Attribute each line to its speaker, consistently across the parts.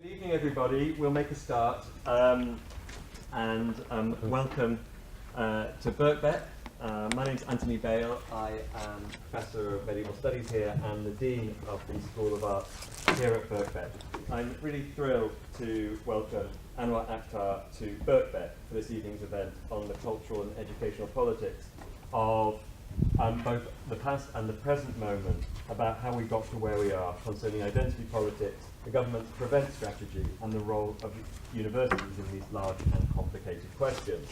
Speaker 1: Good evening, everybody. We'll make a start and welcome to Birkbeck. My name's Anthony Bale. I am Professor of Medieval Studies here and the Dean of the School of Art here at Birkbeck. I'm really thrilled to welcome Anwar Akhtar to Birkbeck for this evening's event on the cultural and educational politics of both the past and the present moment, about how we got to where we are concerning identity politics, the government's prevent strategy, and the role of universities in these large and complicated questions.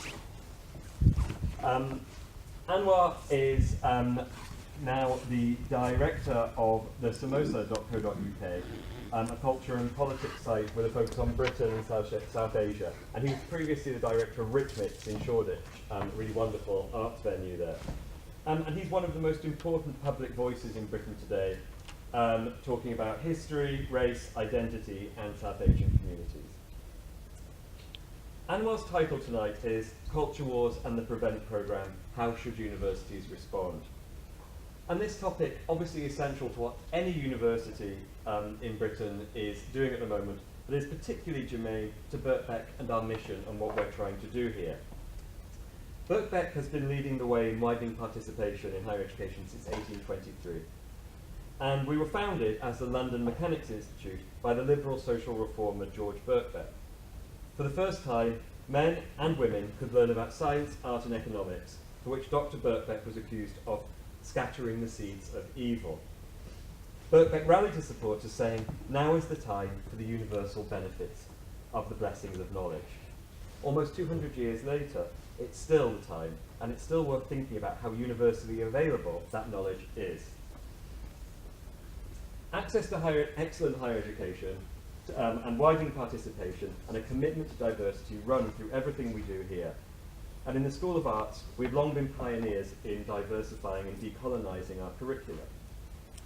Speaker 1: Anwar is now the director of the samosa.co.uk, a culture and politics site with a focus on Britain and South Asia. And he was previously the director of Rich Mix in Shoreditch, a really wonderful arts venue there. And he's one of the most important public voices in Britain today, talking about history, race, identity, and South Asian communities. Anwar's title tonight is Culture Wars and the Prevent Programme, How Should Universities Respond? And this topic obviously is central to what any university in Britain is doing at the moment, but is particularly germane to Birkbeck and our mission and what we're trying to do here. Birkbeck has been leading the way in widening participation in higher education since 1823. And we were founded as the London Mechanics Institute by the liberal social reformer George Birkbeck. For the first time, men and women could learn about science, art and economics, for which Dr. Birkbeck was accused of scattering the seeds of evil. Birkbeck rallied his supporters, saying, "Now is the time for the universal benefits of the blessings of knowledge." Almost 200 years later, it's still the time, and it's still worth thinking about how universally available that knowledge is. Access to excellent higher education and widening participation and a commitment to diversity run through everything we do here. And in the School of Arts, we've long been pioneers in diversifying and decolonising our curricula.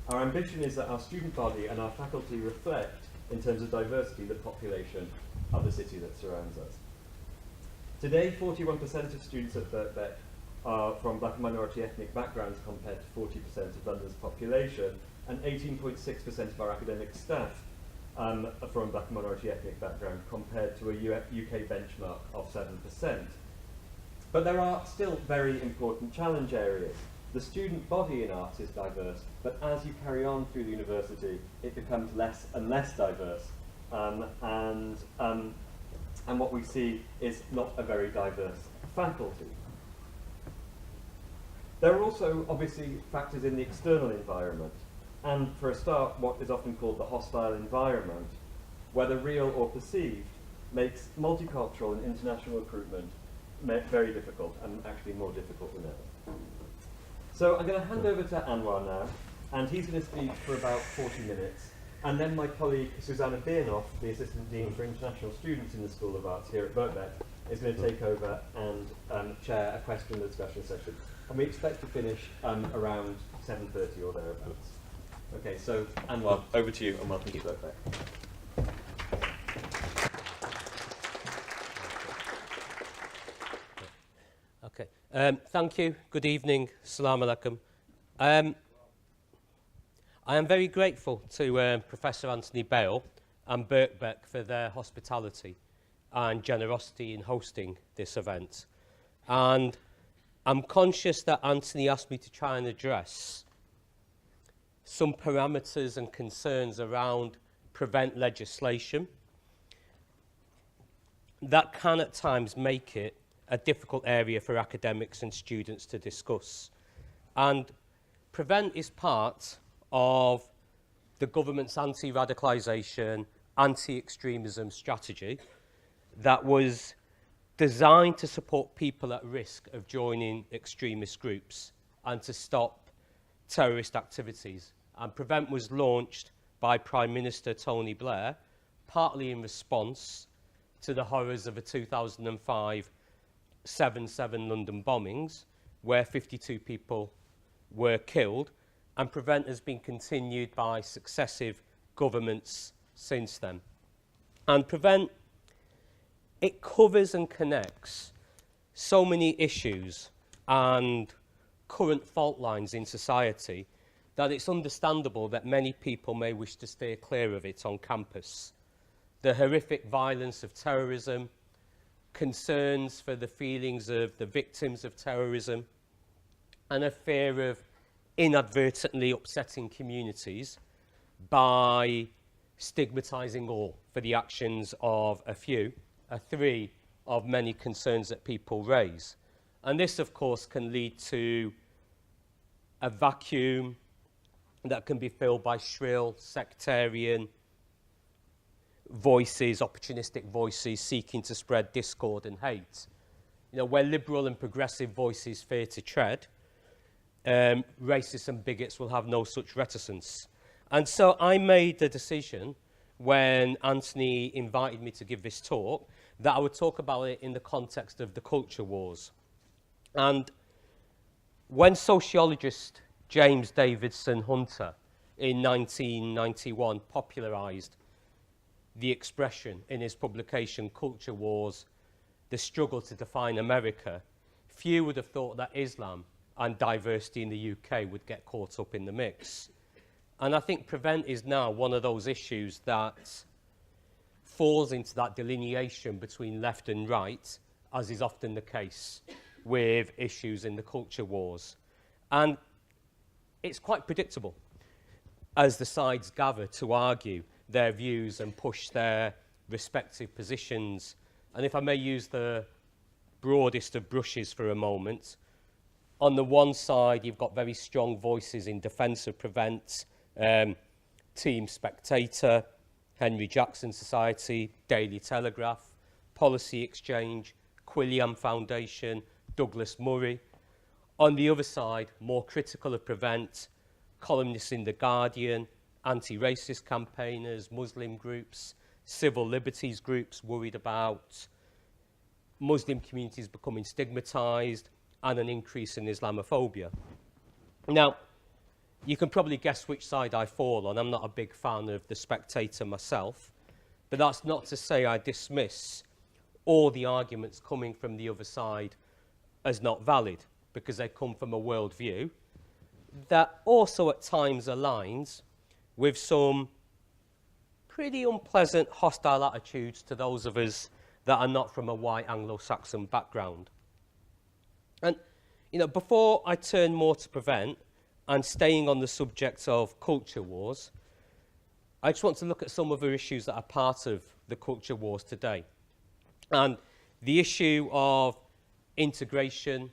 Speaker 1: Our ambition is that our student body and our faculty reflect, in terms of diversity, the population of the city that surrounds us. Today, 41% of students at Birkbeck are from black and minority ethnic backgrounds compared to 40% of London's population, and 18.6% of our academic staff are from black and minority ethnic background compared to a UK benchmark of 7%. But there are still very important challenge areas. The student body in arts is diverse, but as you carry on through the university, it becomes less and less diverse. And what we see is not a very diverse faculty. There are also obviously factors in the external environment, and for a start, what is often called the hostile environment, whether real or perceived, makes multicultural and international recruitment very difficult, and actually more difficult than ever. So I'm going to hand over to Anwar now, and he's going to speak for about 40 minutes. And then my colleague Susanna Biernoff, the Assistant Dean for International Students in the School of Arts here at Birkbeck, is going to take over and chair a question and discussion session. And we expect to finish around 7:30 or thereabouts. Okay, so Anwar, over to you and welcome to Birkbeck.
Speaker 2: Okay, thank you. Good evening. Assalamu alaikum. I am very grateful to Professor Anthony Bale and Birkbeck for their hospitality and generosity in hosting this event. And I'm conscious that Anthony asked me to try and address some parameters and concerns around prevent legislation that can at times make it a difficult area for academics and students to discuss. And prevent is part of the government's anti-radicalisation, anti-extremism strategy that was designed to support people at risk of joining extremist groups and to stop terrorist activities. And Prevent was launched by Prime Minister Tony Blair, partly in response to the horrors of the 2005 7/7 London bombings, where 52 people were killed, and Prevent has been continued by successive governments since then. And Prevent, it covers and connects so many issues and current fault lines in society that it's understandable that many people may wish to steer clear of it on campus. the horrific violence of terrorism, concerns for the feelings of the victims of terrorism, and a fear of inadvertently upsetting communities by stigmatising all for the actions of a few, are three of many concerns that people raise. And this, of course, can lead to a vacuum that can be filled by shrill, sectarian voices, opportunistic voices seeking to spread discord and hate. You know, where liberal and progressive voices fear to tread, racists and bigots will have no such reticence. And so I made the decision when Anthony invited me to give this talk that I would talk about it in the context of the culture wars. And when sociologist James Davidson Hunter in 1991 popularised the expression in his publication Culture Wars, The Struggle to Define America, few would have thought that Islam and diversity in the UK would get caught up in the mix. And I think Prevent is now one of those issues that falls into that delineation between left and right, as is often the case with issues in the culture wars. And it's quite predictable as the sides gather to argue their views and push their respective positions. And if I may use the broadest of brushes for a moment, on the one side, you've got very strong voices in defence of Prevent, Team Spectator, Henry Jackson Society, Daily Telegraph, Policy Exchange, Quilliam Foundation, Douglas Murray. On the other side, more critical of Prevent, columnists in The Guardian, anti-racist campaigners, Muslim groups, civil liberties groups worried about Muslim communities becoming stigmatised and an increase in Islamophobia. Now, you can probably guess which side I fall on. I'm not a big fan of The Spectator myself, but that's not to say I dismiss all the arguments coming from the other side as not valid, because they come from a worldview that also at times aligns with some pretty unpleasant, hostile attitudes to those of us that are not from a white Anglo-Saxon background. And, you know, before I turn more to Prevent, and staying on the subject of culture wars, I just want to look at some other issues that are part of the culture wars today. And the issue of integration,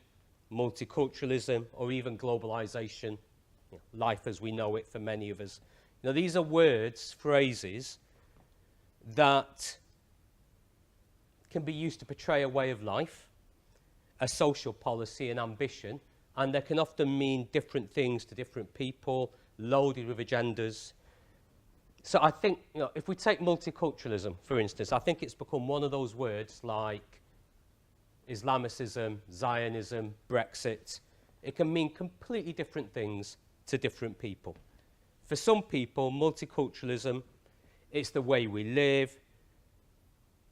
Speaker 2: multiculturalism, or even globalization, you know, life as we know it for many of us. You know, these are words, phrases, that can be used to portray a way of life, a social policy, an ambition, and they can often mean different things to different people, loaded with agendas. So I think, you know, if we take multiculturalism, for instance, I think it's become one of those words like Islamicism, Zionism, Brexit. It can mean completely different things to different people. For some people, multiculturalism, it's the way we live,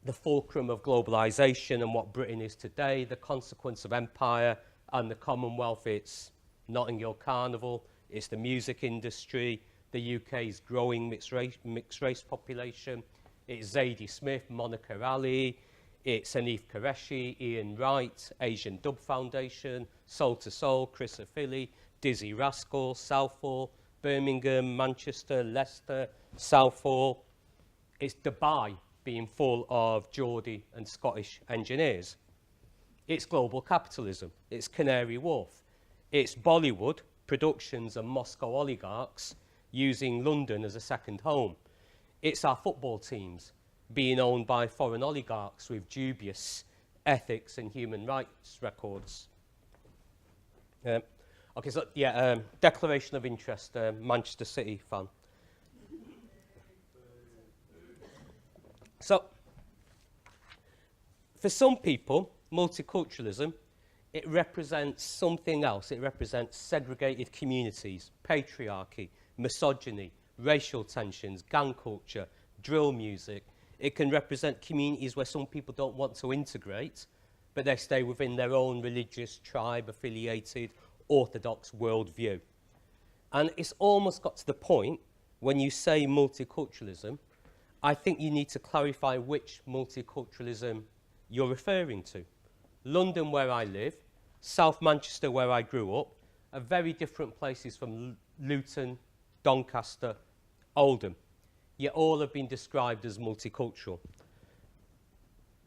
Speaker 2: the fulcrum of globalization and what Britain is today, the consequence of empire and the Commonwealth. It's Notting Hill Carnival, it's the music industry, the UK's growing mixed race population, it's Zadie Smith, Monica Ali, it's Hanif Qureshi, Ian Wright, Asian Dub Foundation, Soul to Soul, Chris O'Philly, Dizzy Rascal, Southall, Birmingham, Manchester, Leicester, Southall. It's Dubai being full of Geordie and Scottish engineers. It's global capitalism. It's Canary Wharf. It's Bollywood productions and Moscow oligarchs using London as a second home. It's our football teams being owned by foreign oligarchs with dubious ethics and human rights records. Okay, so yeah, declaration of interest, Manchester City fan. So, for some people, multiculturalism, it represents something else. It represents segregated communities, patriarchy, misogyny, racial tensions, gang culture, drill music. It can represent communities where some people don't want to integrate, but they stay within their own religious, tribe-affiliated, orthodox worldview. And it's almost got to the point, when you say multiculturalism, I think you need to clarify which multiculturalism you're referring to. London, where I live, South Manchester, where I grew up, are very different places from Luton, Doncaster, Oldham, yet all have been described as multicultural.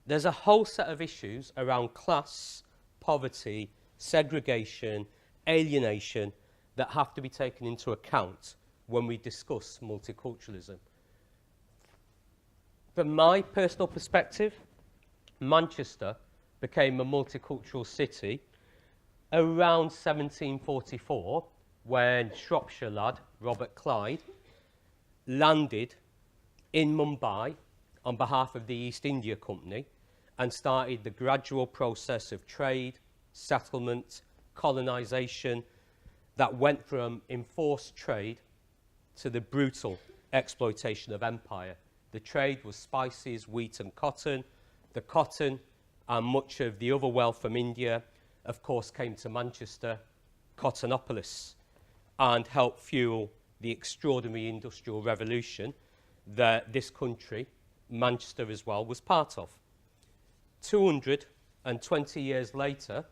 Speaker 2: There's a whole set of issues around class, poverty, segregation, alienation that have to be taken into account when we discuss multiculturalism. From my personal perspective, Manchester became a multicultural city around 1744 when Shropshire lad Robert Clyde landed in Mumbai on behalf of the East India Company and started the gradual process of trade, settlement, colonisation that went from enforced trade to the brutal exploitation of empire. The trade was spices, wheat and cotton. The cotton and much of the other wealth from India, of course, came to Manchester, Cottonopolis, and helped fuel the extraordinary industrial revolution that this country, Manchester as well, was part of. 220 years later,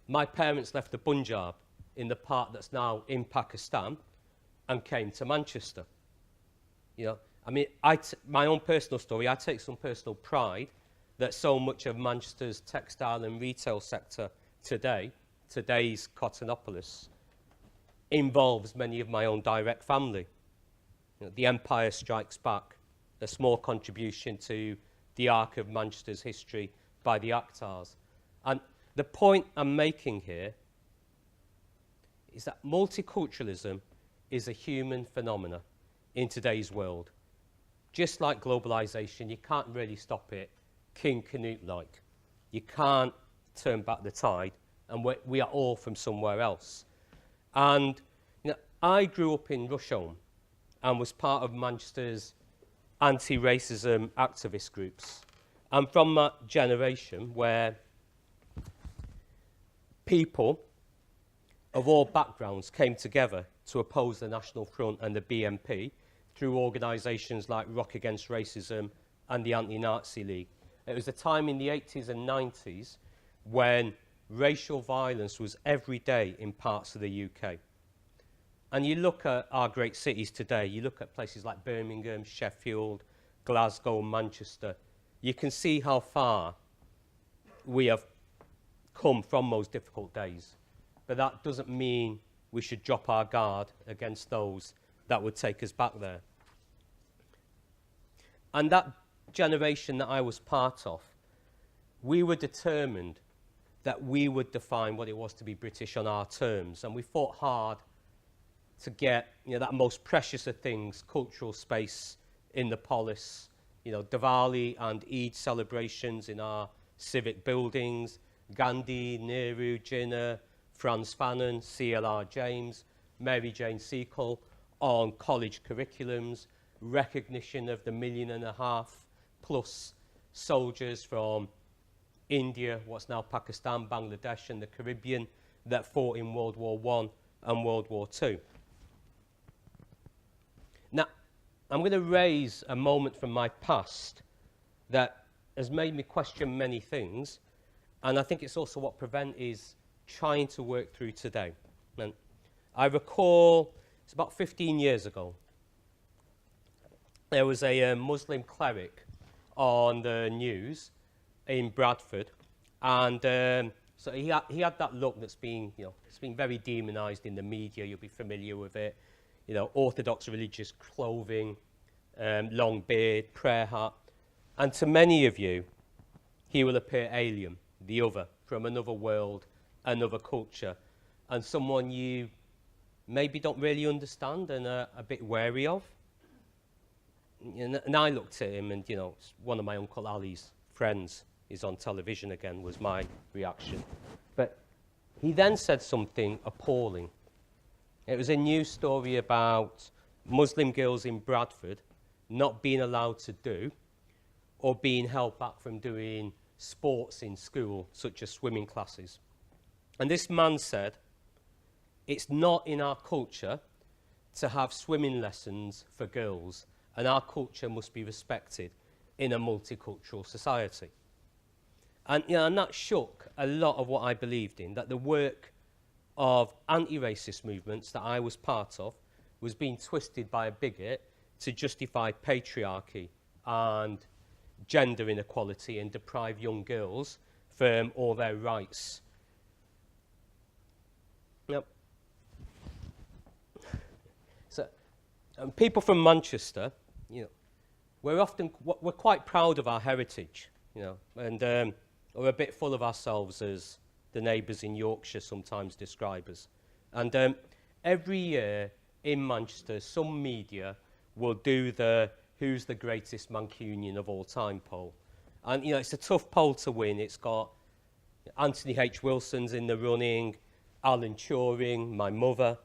Speaker 2: my parents left the Punjab in the part that's now in Pakistan and came to Manchester. You know, I mean, my own personal story, I take some personal pride that so much of Manchester's textile and retail sector today, today's Cottonopolis, involves many of my own direct family. You know, the Empire Strikes Back, a small contribution to the arc of Manchester's history by the Akhtars. And the point I'm making here is that multiculturalism is a human phenomena in today's world. Just like globalization, you can't really stop it King Canute-like. You can't turn back the tide, and we are all from somewhere else. And you know, I grew up in Rusholme and was part of Manchester's anti-racism activist groups. I'm from that generation where people of all backgrounds came together to oppose the National Front and the BNP through organisations like Rock Against Racism and the Anti-Nazi League. It was a time in the 80s and 90s when racial violence was every day in parts of the UK. And you look at our great cities today, you look at places like Birmingham, Sheffield, Glasgow, Manchester, you can see how far we have come from those difficult days. But that doesn't mean we should drop our guard against those that would take us back there. And that generation that I was part of, we were determined that we would define what it was to be British on our terms, and we fought hard to get, you know, that most precious of things, cultural space in the polis, you know, Diwali and Eid celebrations in our civic buildings, Gandhi, Nehru, Jinnah, Frantz Fanon, CLR James, Mary Jane Seacole on college curriculums, recognition of the 1.5 million plus soldiers from India, what's now Pakistan, Bangladesh and the Caribbean that fought in World War I and World War II. Now, I'm going to raise a moment from my past that has made me question many things, and I think it's also what Prevent is trying to work through today. And I recall, it's about 15 years ago, there was a Muslim cleric on the news in Bradford, and so he had that look that's been, you know, it's been very demonized in the media. You'll be familiar with it. You know, orthodox religious clothing, long beard, prayer hat, and to many of you, he will appear alien, the other, from another world, another culture, and someone you maybe don't really understand and are a bit wary of. And I looked at him, and you know, one of my Uncle Ali's friends is on television again, was my reaction. But he then said something appalling. It was a news story about Muslim girls in Bradford not being allowed to do or being held back from doing sports in school, such as swimming classes. And this man said, it's not in our culture to have swimming lessons for girls and our culture must be respected in a multicultural society. And, you know, and that shook a lot of what I believed in, that the work of anti-racist movements that I was part of was being twisted by a bigot to justify patriarchy and gender inequality and deprive young girls from all their rights. Now, so, people from Manchester, you know, we're quite proud of our heritage, you know, and we're a bit full of ourselves, as the neighbours in Yorkshire sometimes describe us. And every year in Manchester, some media will do the "Who's the greatest Mancunian of all time" poll. And, you know, it's a tough poll to win. It's got Anthony H. Wilson's in the running, Alan Turing, my mother.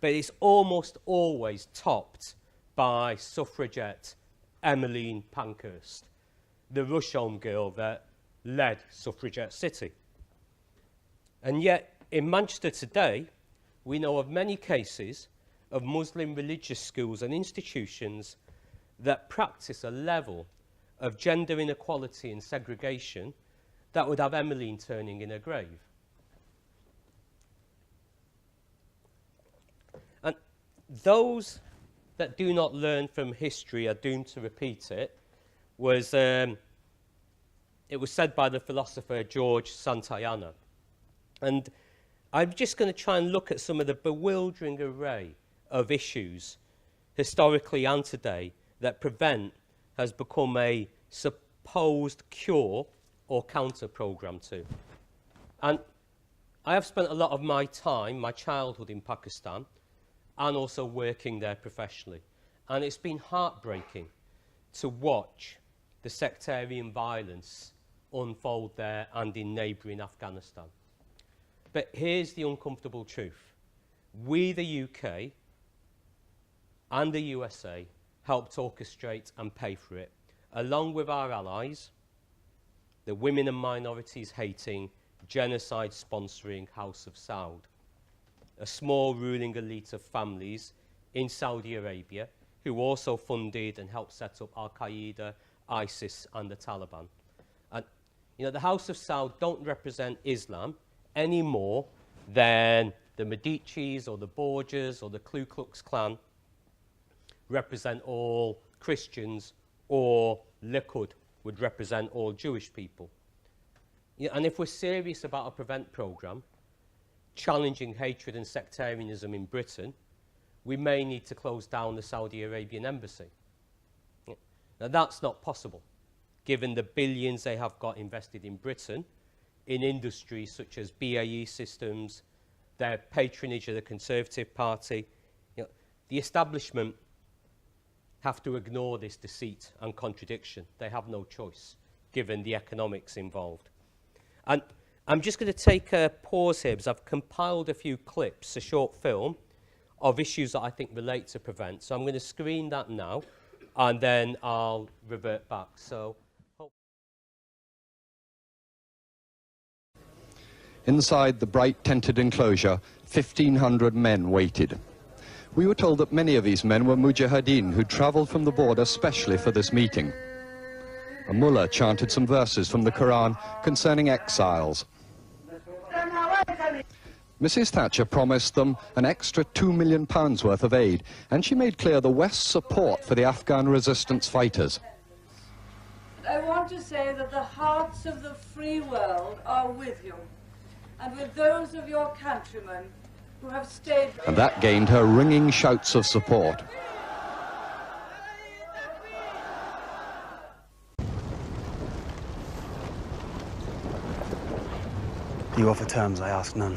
Speaker 2: But it's almost always topped by suffragette Emmeline Pankhurst, the Rusholme girl that led Suffragette City. And yet, in Manchester today, we know of many cases of Muslim religious schools and institutions that practice a level of gender inequality and segregation that would have Emmeline turning in her grave. And those that do not learn from history are doomed to repeat it was, it was said by the philosopher George Santayana. And I'm just going to try and look at some of the bewildering array of issues, historically and today, that Prevent has become a supposed cure or counter-programme to. And I have spent a lot of my time, my childhood in Pakistan, and also working there professionally. And it's been heartbreaking to watch the sectarian violence unfold there and in neighbouring Afghanistan. But here's the uncomfortable truth. We, the UK, and the USA, helped orchestrate and pay for it, along with our allies, the women and minorities hating, genocide sponsoring House of Saud, a small ruling elite of families in Saudi Arabia who also funded and helped set up Al-Qaeda, ISIS and the Taliban. And, you know, the House of Saud don't represent Islam any more than the Medicis or the Borgias or the Ku Klux Klan represent all Christians, or Likud would represent all Jewish people. Yeah, and if we're serious about a Prevent programme, challenging hatred and sectarianism in Britain, we may need to close down the Saudi Arabian embassy. Yeah. Now that's not possible, given the billions they have got invested in Britain, in industries such as BAE Systems, their patronage of the Conservative Party. You know, the establishment have to ignore this deceit and contradiction. They have no choice, given the economics involved. And I'm just going to take a pause here, because I've compiled a few clips, a short film, of issues that I think relate to Prevent. So I'm going to screen that now, and then I'll revert back. So.
Speaker 3: Inside the bright tented enclosure, 1,500 men waited. We were told that many of these men were mujahideen who travelled from the border specially for this meeting. A mullah chanted some verses from the Quran concerning exiles. Mrs. Thatcher promised them an extra £2 million worth of aid, and she made clear the West's support for the Afghan resistance fighters.
Speaker 4: I want to say that the hearts of the free world are with you, and with those of your countrymen who have stayed.
Speaker 3: And that gained her ringing shouts of support.
Speaker 5: You offer terms, I ask none.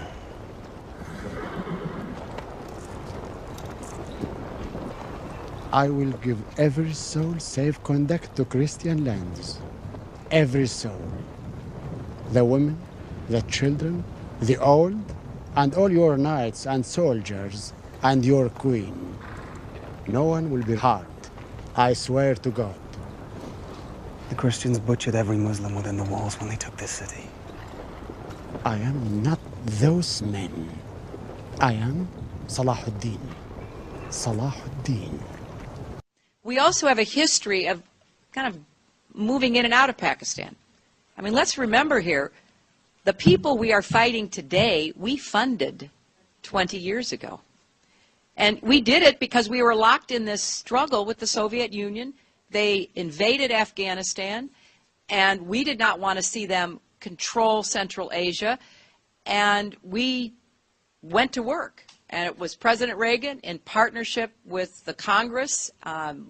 Speaker 6: I will give every soul safe conduct to Christian lands. Every soul. The women, the children, the old, and all your knights and soldiers, and your queen. No one will be harmed. I swear to God.
Speaker 5: The Christians butchered every Muslim within the walls when they took this city.
Speaker 6: I am not those men. I am Salahuddin. Salahuddin.
Speaker 7: We also have a history of kind of moving in and out of Pakistan. I mean, let's remember here, the people we are fighting today, we funded 20 years ago. And we did it because we were locked in this struggle with the Soviet Union. They invaded Afghanistan, and we did not want to see them control Central Asia. And we went to work. And it was President Reagan, in partnership with the Congress,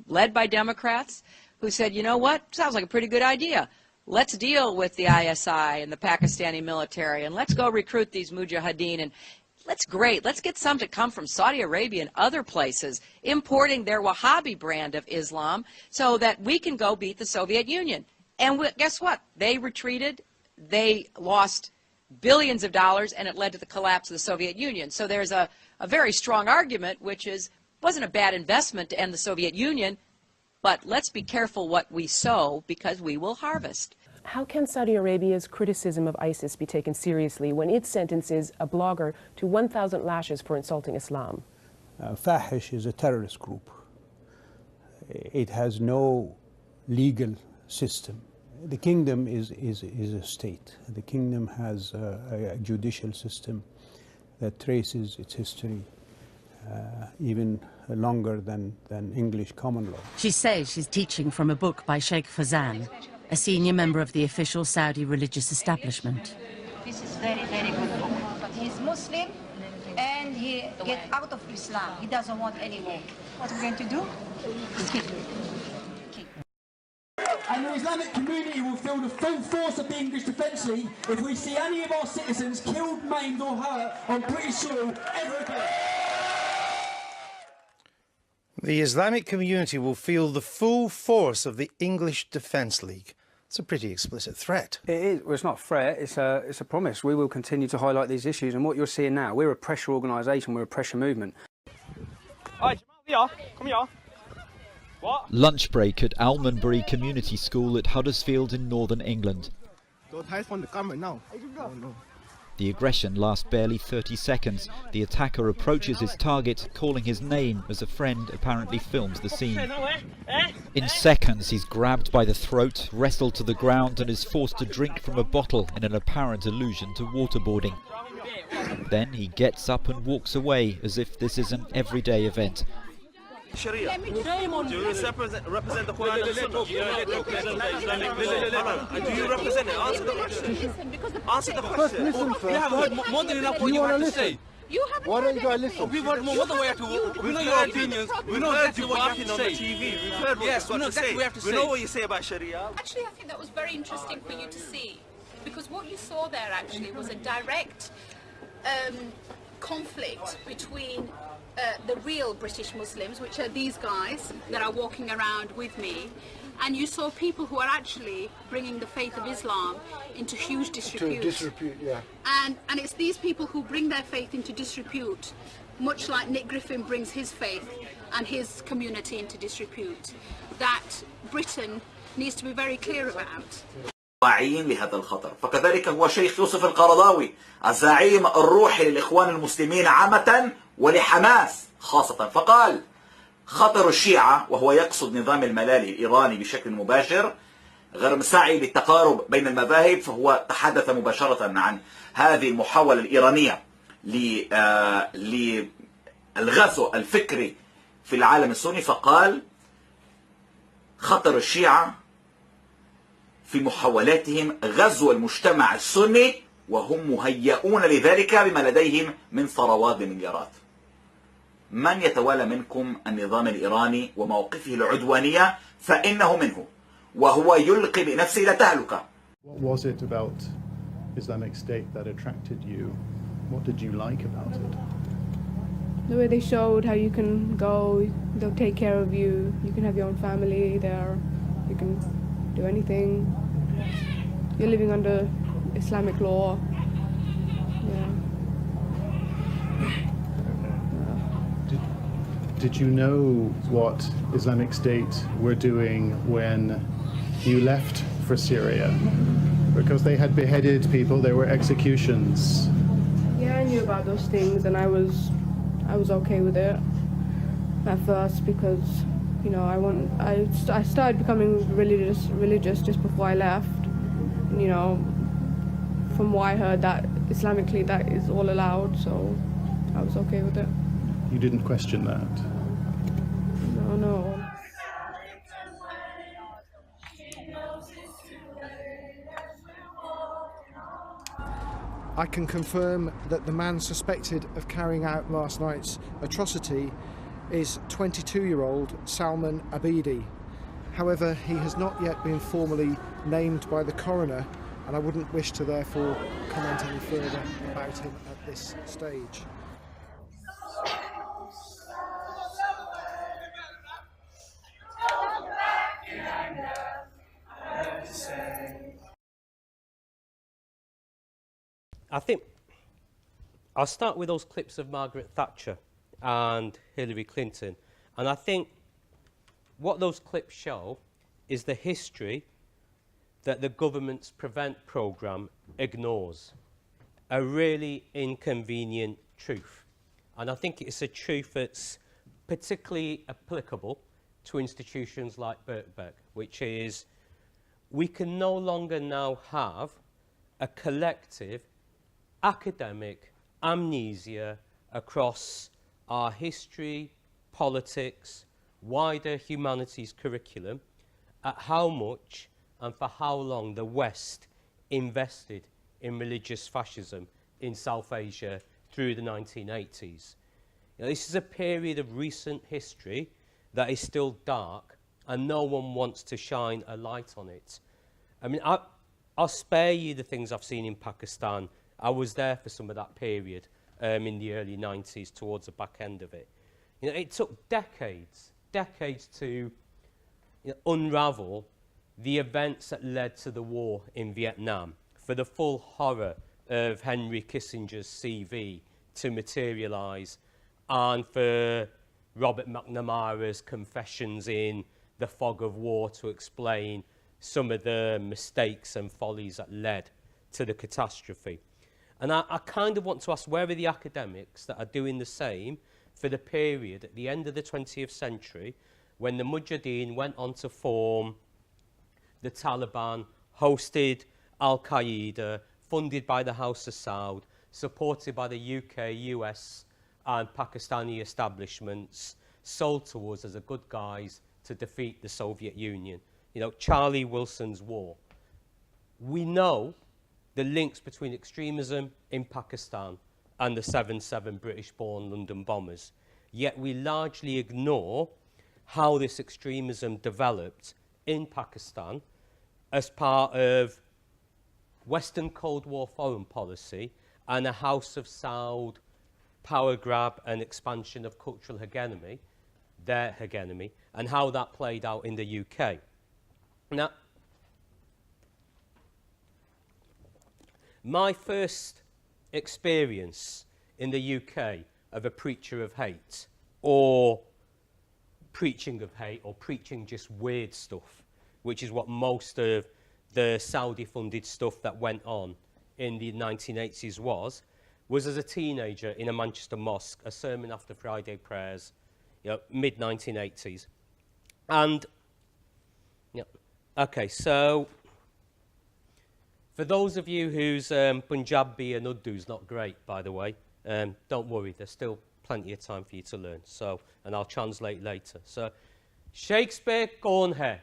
Speaker 7: led by Democrats, who said, you know what, sounds like a pretty good idea. Let's deal with the ISI and the Pakistani military, and let's go recruit these mujahideen. And let's get some to come from Saudi Arabia and other places, importing their Wahhabi brand of Islam so that we can go beat the Soviet Union. And guess what? They retreated. They lost billions of dollars, and it led to the collapse of the Soviet Union. So there's a very strong argument, which is, it wasn't a bad investment to end the Soviet Union, but let's be careful what we sow, because we will harvest.
Speaker 8: How can Saudi Arabia's criticism of ISIS be taken seriously when it sentences a blogger to 1,000 lashes for insulting Islam?
Speaker 9: Fahish is a terrorist group. It has no legal system. The kingdom is a state. The kingdom has a judicial system that traces its history even longer than English common law.
Speaker 10: She says she's teaching from a book by Sheikh Fazan, a senior member of the official Saudi religious establishment.
Speaker 11: This is very, very good book. But he's Muslim and he gets out of Islam. He doesn't want any more. What are we going to do? Keep.
Speaker 12: And the Islamic community will feel the full force of the English Defence League if we see any of our citizens killed, maimed or hurt on British soil ever again.
Speaker 13: The Islamic community will feel the full force of the English Defence League. It's a pretty explicit threat.
Speaker 5: It is. Well, it's not a threat, it's a promise. We will continue to highlight these issues, and what you're seeing now, we're a pressure organisation, we're a pressure movement.
Speaker 14: Come here. What?
Speaker 15: Lunch break at Almonbury Community School at Huddersfield in northern England.
Speaker 14: Don't hide from the camera now. Oh, no.
Speaker 15: The aggression lasts barely 30 seconds. The attacker approaches his target, calling his name as a friend apparently films the scene. In seconds, he's grabbed by the throat, wrestled to the ground and is forced to drink from a bottle in an apparent allusion to waterboarding. Then he gets up and walks away as if this is an everyday event.
Speaker 14: Sharia. Do you represent the Quran and Sunnah? Do you represent it? Answer the question. Answer the question. You have heard more than enough what you have to say.
Speaker 16: Why don't you guys listen?
Speaker 14: We've heard more than we have to. We know your opinions. We know exactly what you have to say.
Speaker 16: On the TV. We've heard what
Speaker 14: yes, we know exactly what you have to say.
Speaker 16: We know what you say about Sharia.
Speaker 17: Actually, I think that was very interesting for you to see, because what you saw there actually was a direct conflict between the real British Muslims, which are these guys that are walking around with me, and you saw people who are actually bringing the faith of Islam into huge disrepute. And it's these people who bring their faith into disrepute, much like Nick Griffin brings his faith and his community into disrepute, that Britain needs to be very clear about.
Speaker 18: واعيين لهذا الخطر، فكذلك هو شيخ يوسف القرضاوي الزعيم الروحي للإخوان المسلمين عامة ولحماس خاصة، فقال خطر الشيعة، وهو يقصد نظام الملالي الإيراني بشكل مباشر، غير مساعي للتقارب بين المذاهب، فهو تحدث مباشرة عن هذه المحاولة الإيرانية للغزو الفكري في العالم السني، فقال خطر الشيعة في محاولاتهم غزو المجتمع السني وهم مهيئون لذلك بما لديهم من ثروات بمليارات. من يتوالى منكم النظام الإيراني وموقفه العدوانية فإنه منه، وهو يلقي بنفسه إلى تهلكة.
Speaker 19: What was it about Islamic State that attracted you? What did you like about it?
Speaker 20: The way they showed how you can go, they'll take care of you, you can have your own family there, you can do anything. You're living under Islamic law.
Speaker 19: Did you know what Islamic State were doing when you left for Syria? Because they had beheaded people, there were executions.
Speaker 20: Yeah, I knew about those things, and I was okay with it at first, because You know, I started becoming religious just before I left. You know, from what I heard, that Islamically that is all allowed, so I was okay with it.
Speaker 19: You didn't question that?
Speaker 20: No.
Speaker 21: I can confirm that the man suspected of carrying out last night's atrocity is 22-year-old Salman Abidi. However, he has not yet been formally named by the coroner, and I wouldn't wish to therefore comment any further about him at this stage.
Speaker 2: I think I'll start with those clips of Margaret Thatcher and Hillary Clinton. And I think what those clips show is the history that the government's Prevent programme ignores. A really inconvenient truth. And I think it's a truth that's particularly applicable to institutions like Birkbeck, which is we can no longer now have a collective academic amnesia across our history, politics, wider humanities curriculum at how much and for how long the West invested in religious fascism in South Asia through the 1980s. You know, this is a period of recent history that is still dark and no one wants to shine a light on it. I mean, I'll spare you the things I've seen in Pakistan. I was there for some of that period in the early 90s, towards the back end of it. You know, it took decades to unravel the events that led to the war in Vietnam, for the full horror of Henry Kissinger's CV to materialise, and for Robert McNamara's confessions in The Fog of War to explain some of the mistakes and follies that led to the catastrophe. And I kind of want to ask, where are the academics that are doing the same for the period at the end of the 20th century when the Mujahideen went on to form the Taliban, hosted Al-Qaeda, funded by the House of Saud, supported by the UK, US and Pakistani establishments, sold to us as a good guys to defeat the Soviet Union. You know, Charlie Wilson's war. We know the links between extremism in Pakistan and the 7/7 British-born London bombers. Yet we largely ignore how this extremism developed in Pakistan as part of Western Cold War foreign policy and a House of Saud power grab and expansion of cultural hegemony, their hegemony, and how that played out in the UK. Now, my first experience in the UK of a preacher of hate, or preaching of hate, or preaching just weird stuff, which is what most of the Saudi-funded stuff that went on in the 1980s was as a teenager in a Manchester mosque, a sermon after Friday prayers, mid-1980s. And, okay, so for those of you whose Punjabi and Urdu is not great, by the way, don't worry, there's still plenty of time for you to learn. So, and I'll translate later. So, Shakespeare kaun hai?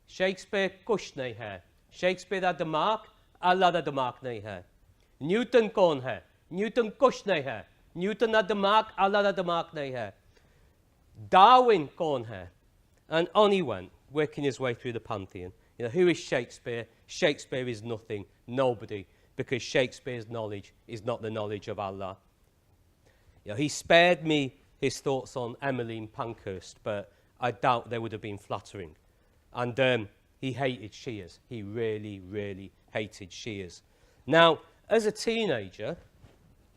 Speaker 2: Shakespeare kuch nahi hai. Shakespeare da dimag, Allah da dimag nahi hai. Newton kaun hai? Newton kuch nahi hai. Newton da dimag, Allah da dimag nahi hai. Darwin kaun hai? And on he went, working his way through the pantheon. You know, who is Shakespeare? Shakespeare is nothing, nobody, because Shakespeare's knowledge is not the knowledge of Allah. You know, he spared me his thoughts on Emmeline Pankhurst, but I doubt they would have been flattering. And he hated Shias. He really, really hated Shias. Now, as a teenager,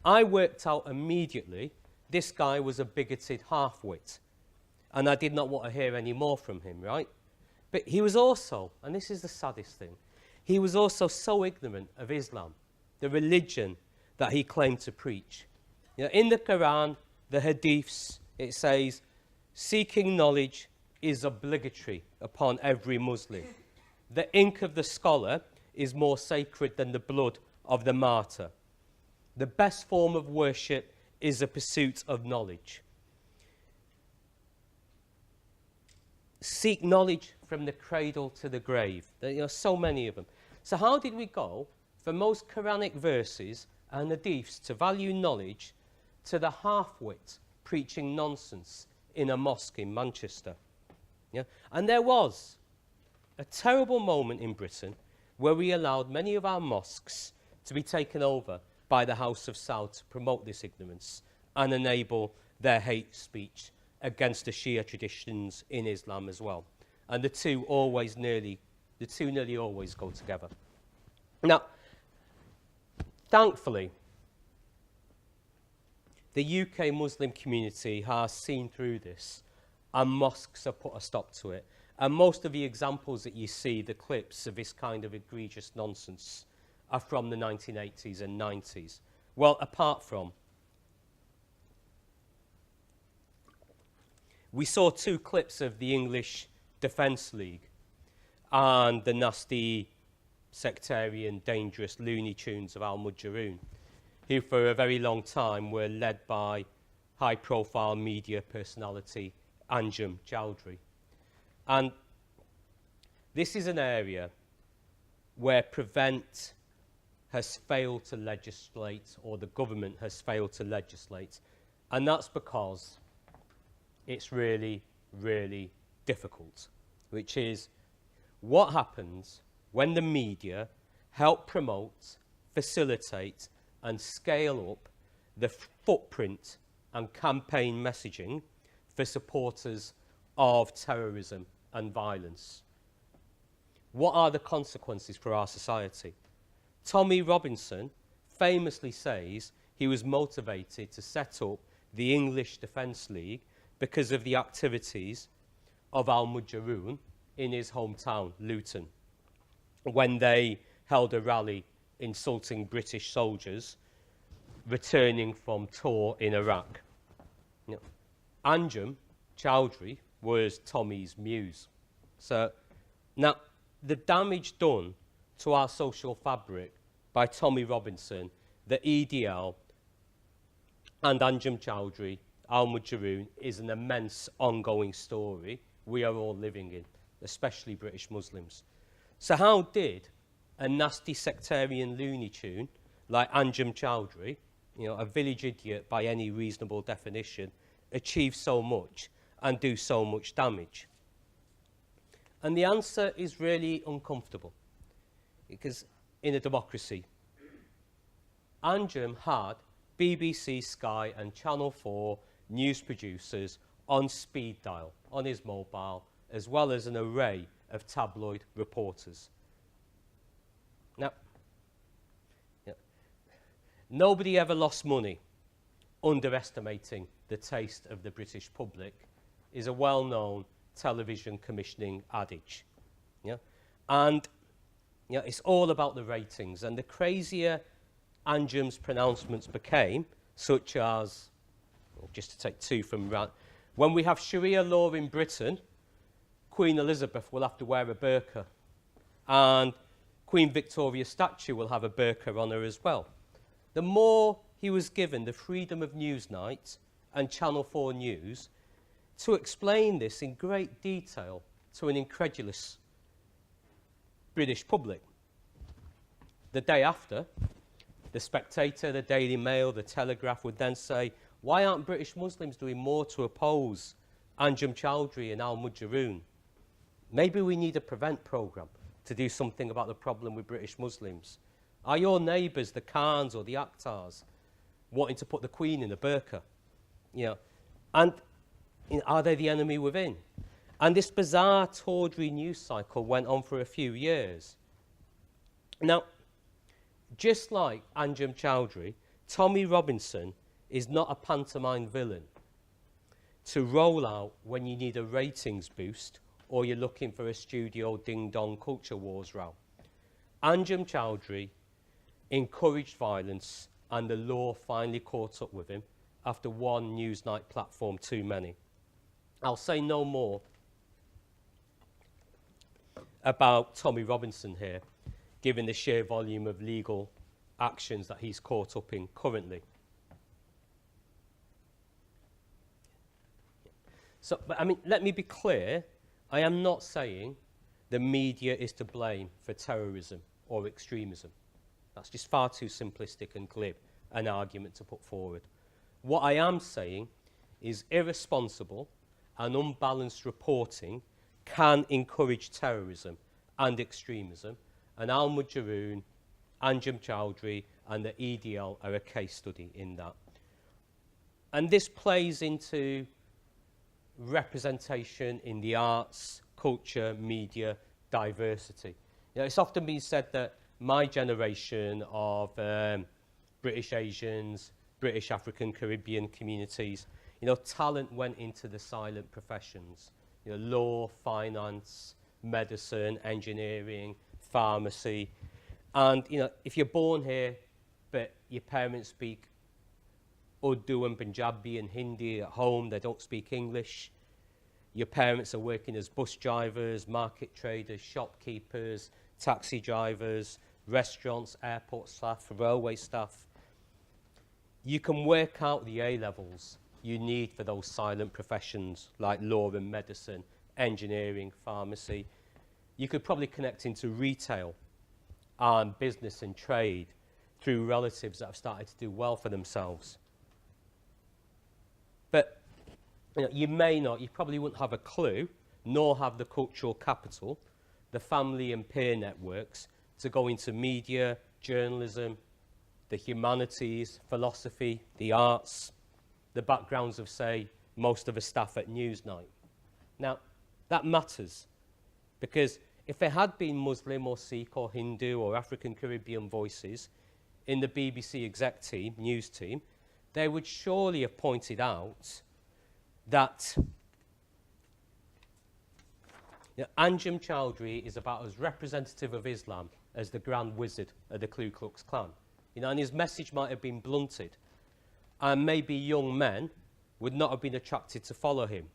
Speaker 2: I worked out immediately this guy was a bigoted half-wit, and I did not want to hear any more from him, right? But he was also, and this is the saddest thing, he was also so ignorant of Islam, the religion that he claimed to preach. You know, in the Quran, the Hadiths, it says, seeking knowledge is obligatory upon every Muslim. The ink of the scholar is more sacred than the blood of the martyr. The best form of worship is a pursuit of knowledge. Seek knowledge from the cradle to the grave. There are so many of them. So how did we go from most Quranic verses and hadiths to value knowledge to the half-wit preaching nonsense in a mosque in Manchester? Yeah? And there was a terrible moment in Britain where we allowed many of our mosques to be taken over by the House of Saud to promote this ignorance and enable their hate speech against the Shia traditions in Islam as well. And the two nearly always go together. Now, thankfully, the UK Muslim community has seen through this, and mosques have put a stop to it. And most of the examples that you see, the clips of this kind of egregious nonsense, are from the 1980s and 90s. Well, apart from, we saw 2 clips of the English Defence League and the nasty, sectarian, dangerous Looney Tunes of Al-Mujahideen, who for a very long time were led by high-profile media personality Anjum Chowdhury. And this is an area where Prevent has failed to legislate, or the government has failed to legislate, and that's because it's really, really difficult, which is what happens when the media help promote, facilitate, and scale up the footprint and campaign messaging for supporters of terrorism and violence. What are the consequences for our society? Tommy Robinson famously says he was motivated to set up the English Defence League because of the activities of Al-Mujahideen in his hometown, Luton, when they held a rally insulting British soldiers returning from tour in Iraq. You know, Anjum Chowdhury was Tommy's muse. So now the damage done to our social fabric by Tommy Robinson, the EDL, and Anjum Chowdhury, Al-Mujahideen, is an immense ongoing story we are all living in, especially British Muslims. So how did a nasty sectarian Looney Tune like Anjum Chowdhury, you know, a village idiot by any reasonable definition, achieve so much and do so much damage? And the answer is really uncomfortable, because in a democracy, Anjum had BBC, Sky and Channel 4 news producers on speed dial, on his mobile, as well as an array of tabloid reporters. Now, nobody ever lost money underestimating the taste of the British public is a well-known television commissioning adage. Yeah? And it's all about the ratings. And the crazier Anjum's pronouncements became, such as, just to take 2 from around, when we have Sharia law in Britain, Queen Elizabeth will have to wear a burqa, and Queen Victoria's statue will have a burqa on her as well. The more he was given the freedom of Newsnight and Channel 4 News to explain this in great detail to an incredulous British public. The day after, the Spectator, the Daily Mail, the Telegraph would then say, why aren't British Muslims doing more to oppose Anjum Chowdhury and Al-Mujahideen? Maybe we need a Prevent programme to do something about the problem with British Muslims. Are your neighbours, the Khans or the Akhtars, wanting to put the Queen in a burqa? And are they the enemy within? And this bizarre tawdry news cycle went on for a few years. Now, just like Anjum Chowdhury, Tommy Robinson is not a pantomime villain to roll out when you need a ratings boost or you're looking for a studio ding-dong culture wars row. Anjum Chowdhury encouraged violence, and the law finally caught up with him after one Newsnight platform too many. I'll say no more about Tommy Robinson here, given the sheer volume of legal actions that he's caught up in currently. So, but I mean, let me be clear, I am not saying the media is to blame for terrorism or extremism. That's just far too simplistic and glib an argument to put forward. What I am saying is irresponsible and unbalanced reporting can encourage terrorism and extremism, and Ahmad Jaroon, Anjem Chowdhury and the EDL are a case study in that. And this plays into representation in the arts, culture, media, diversity. You know, it's often been said that my generation of British Asians, British African Caribbean communities, you know, talent went into the silent professions. You know, law, finance, medicine, engineering, pharmacy. And, you know, if you're born here, but your parents speak Urdu and Punjabi and Hindi at home, they don't speak English. Your parents are working as bus drivers, market traders, shopkeepers, taxi drivers, restaurants, airport staff, railway staff. You can work out the A-levels you need for those silent professions like law and medicine, engineering, pharmacy. You could probably connect into retail and business and trade through relatives that have started to do well for themselves. But you know, you may not, you probably wouldn't have a clue, nor have the cultural capital, the family and peer networks to go into media, journalism, the humanities, philosophy, the arts, the backgrounds of, say, most of the staff at Newsnight. Now, that matters, because if there had been Muslim or Sikh or Hindu or African Caribbean voices in the BBC exec team, news team, they would surely have pointed out that Anjem Chowdhury is about as representative of Islam as the Grand Wizard of the Ku Klux Klan. You know, and his message might have been blunted, and maybe young men would not have been attracted to follow him,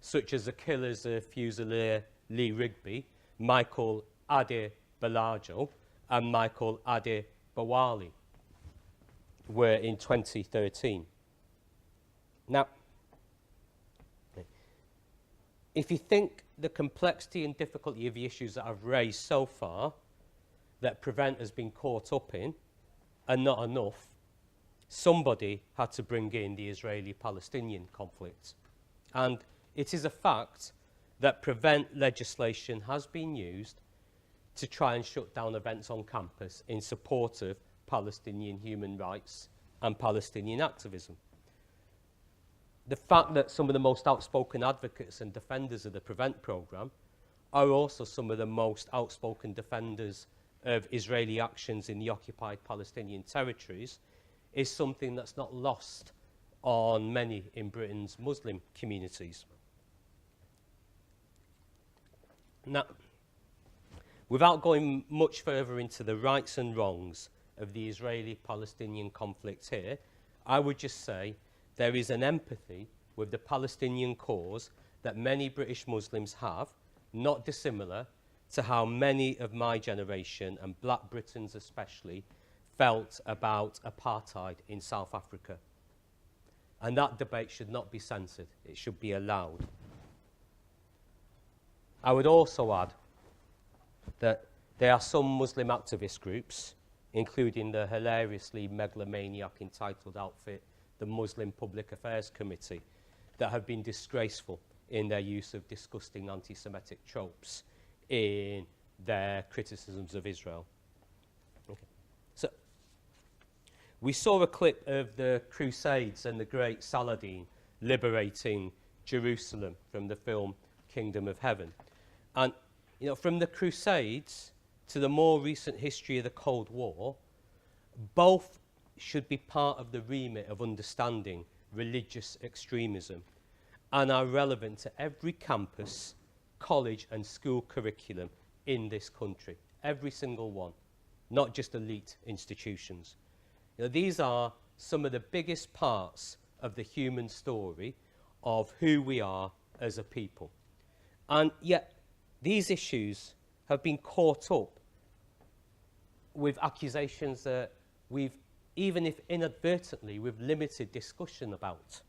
Speaker 2: such as the killers of Fusilier Lee Rigby, Michael Ade Balajo, and Michael Ade Bawali were in 2013. Now, if you think the complexity and difficulty of the issues that I've raised so far that Prevent has been caught up in are not enough, somebody had to bring in the Israeli-Palestinian conflict. And it is a fact that Prevent legislation has been used to try and shut down events on campus in support of Palestinian human rights and Palestinian activism. The fact that some of the most outspoken advocates and defenders of the Prevent programme are also some of the most outspoken defenders of Israeli actions in the occupied Palestinian territories is something that's not lost on many in Britain's Muslim communities. Now, without going much further into the rights and wrongs of the Israeli-Palestinian conflict here, I would just say there is an empathy with the Palestinian cause that many British Muslims have, not dissimilar to how many of my generation, and Black Britons especially, felt about apartheid in South Africa. And that debate should not be censored, it should be allowed. I would also add that there are some Muslim activist groups, including the hilariously megalomaniac entitled outfit, the Muslim Public Affairs Committee, that have been disgraceful in their use of disgusting anti-Semitic tropes in their criticisms of Israel. Okay. So, we saw a clip of the Crusades and the great Saladin liberating Jerusalem from the film Kingdom of Heaven. And, you know, from the Crusades to the more recent history of the Cold War, both should be part of the remit of understanding religious extremism and are relevant to every campus, college and school curriculum in this country. Every single one, not just elite institutions. You know, these are some of the biggest parts of the human story of who we are as a people. And yet, these issues have been caught up with accusations that we've, even if inadvertently, we've limited discussion about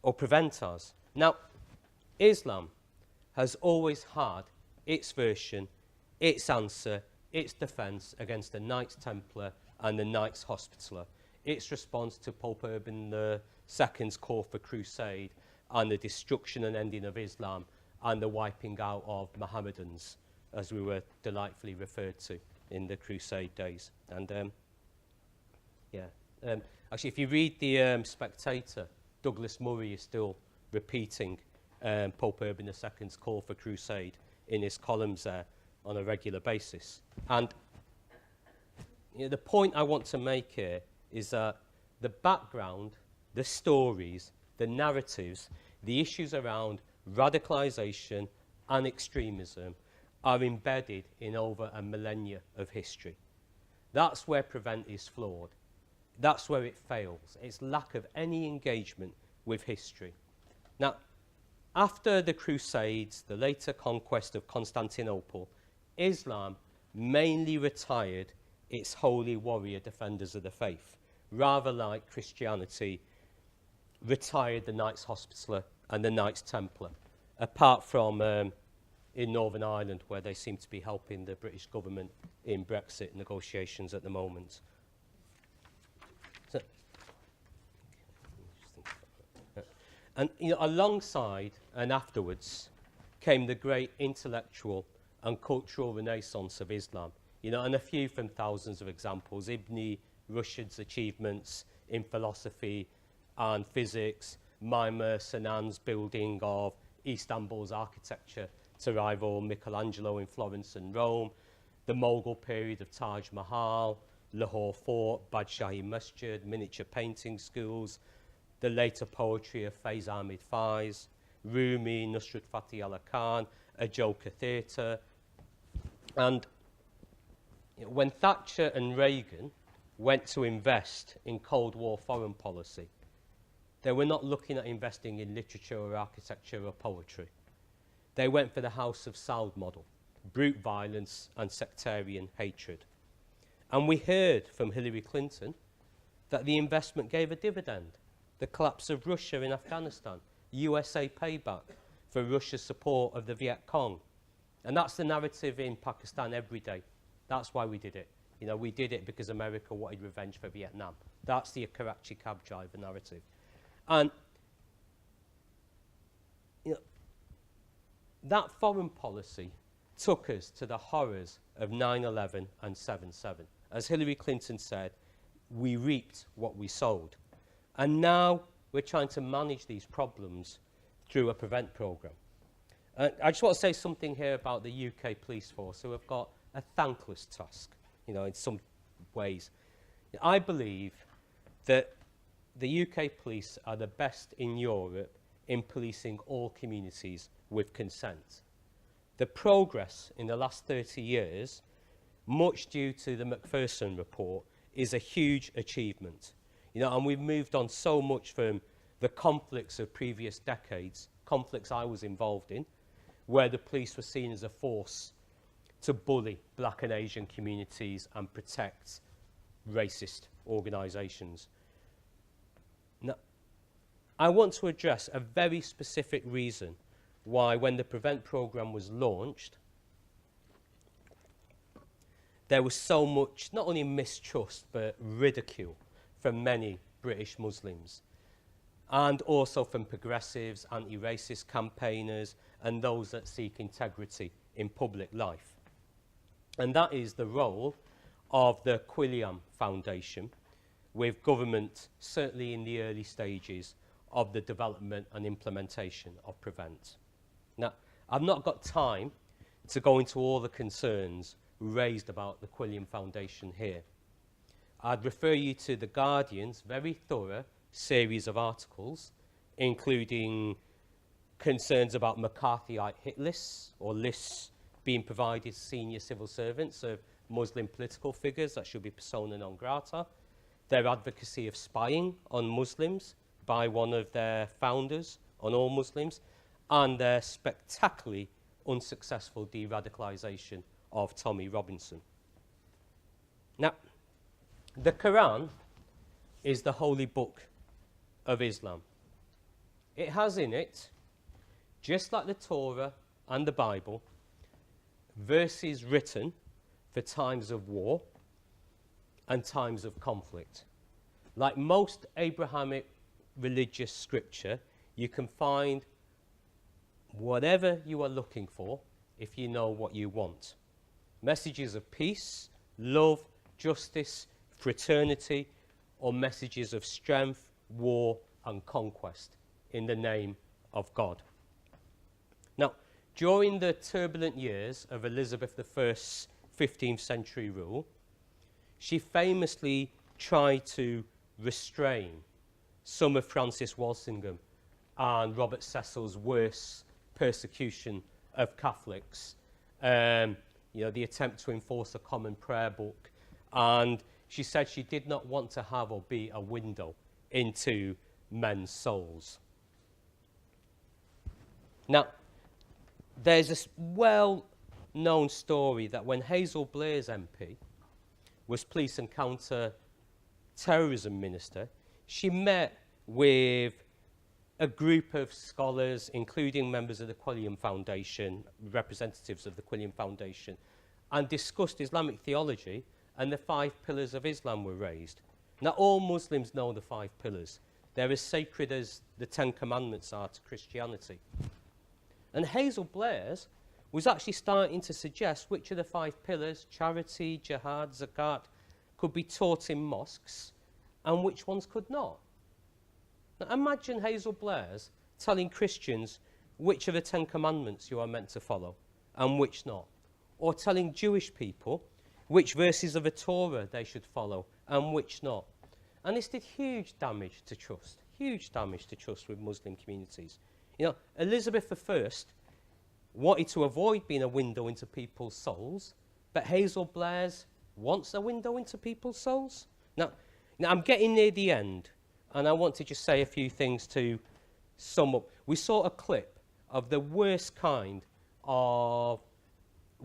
Speaker 2: or prevent us. Now, Islam has always had its version, its answer, its defence against the Knights Templar and the Knights Hospitaller, its response to Pope Urban II's call for crusade and the destruction and ending of Islam and the wiping out of Mohammedans, as we were delightfully referred to in the crusade days. And actually, if you read the Spectator, Douglas Murray is still repeating Pope Urban II's call for crusade in his columns there on a regular basis. And the point I want to make here is that the background, the stories, the narratives, the issues around radicalisation and extremism are embedded in over a millennia of history. That's where Prevent is flawed. That's where it fails. Its lack of any engagement with history. Now, after the Crusades, the later conquest of Constantinople, Islam mainly retired its holy warrior defenders of the faith, rather like Christianity retired the Knights Hospitaller and the Knights Templar, apart from in Northern Ireland, where they seem to be helping the British government in Brexit negotiations at the moment. So, and alongside and afterwards came the great intellectual and cultural renaissance of Islam. And a few from thousands of examples: Ibn Rushd's achievements in philosophy and physics, Maimar Sinan's building of Istanbul's architecture to rival Michelangelo in Florence and Rome, the Mughal period of Taj Mahal, Lahore Fort, Badshahi Masjid, miniature painting schools, the later poetry of Faiz Ahmed Faiz, Rumi, Nusrat Fateh Ali Khan, a Joker theatre. And when Thatcher and Reagan went to invest in Cold War foreign policy, they were not looking at investing in literature or architecture or poetry. They went for the House of Saud model, brute violence and sectarian hatred. And we heard from Hillary Clinton that the investment gave a dividend. The collapse of Russia in Afghanistan, USA payback for Russia's support of the Viet Cong. And that's the narrative in Pakistan every day. That's why we did it. We did it because America wanted revenge for Vietnam. That's the Karachi cab driver narrative. And that foreign policy took us to the horrors of 9/11 and 7/7. As Hillary Clinton said, we reaped what we sowed. And now we're trying to manage these problems through a Prevent programme. I just want to say something here about the UK police force, who have got a thankless task, in some ways. I believe that the UK police are the best in Europe in policing all communities with consent. The progress in the last 30 years, much due to the Macpherson report, is a huge achievement. And we've moved on so much from the conflicts of previous decades, conflicts I was involved in, where the police were seen as a force to bully black and Asian communities and protect racist organisations. Now, I want to address a very specific reason why, when the Prevent programme was launched, there was so much, not only mistrust, but ridicule from many British Muslims, and also from progressives, anti-racist campaigners, and those that seek integrity in public life. And that is the role of the Quilliam Foundation, with government certainly in the early stages of the development and implementation of Prevent. Now, I've not got time to go into all the concerns raised about the Quilliam Foundation here. I'd refer you to The Guardian's very thorough series of articles, including concerns about McCarthyite hit lists, or lists being provided to senior civil servants of Muslim political figures that should be persona non grata, their advocacy of spying on Muslims by one of their founders on all Muslims, and their spectacularly unsuccessful de-radicalisation of Tommy Robinson. Now, the Quran is the holy book of Islam. It has in it, just like the Torah and the Bible, verses written for times of war and times of conflict. Like most Abrahamic religious scripture, you can find whatever you are looking for if you know what you want. Messages of peace, love, justice, fraternity, or messages of strength, war, and conquest in the name of God. Now, during the turbulent years of Elizabeth I's 15th century rule, she famously tried to restrain some of Francis Walsingham and Robert Cecil's worst persecution of Catholics. You know, the attempt to enforce a common prayer book. And she said she did not want to have or be a window into men's souls. Now, there's a well-known story that when Hazel Blair's MP was police and counter-terrorism minister, she met with a group of scholars, including members of the Quilliam Foundation, representatives of the Quilliam Foundation, and discussed Islamic theology, and the 5 pillars of Islam were raised. Now, all Muslims know the 5 pillars. They're as sacred as the 10 Commandments are to Christianity. And Hazel Blair's was actually starting to suggest which of the 5 pillars, charity, jihad, zakat, could be taught in mosques and which ones could not. Now, imagine Hazel Blair's telling Christians which of the 10 Commandments you are meant to follow and which not. Or telling Jewish people which verses of the Torah they should follow and which not. And this did huge damage to trust with Muslim communities. You know, Elizabeth I wanted to avoid being a window into people's souls, but Hazel Blair's wants a window into people's souls. Now I'm getting near the end, and I want to just say a few things to sum up. We saw a clip of the worst kind of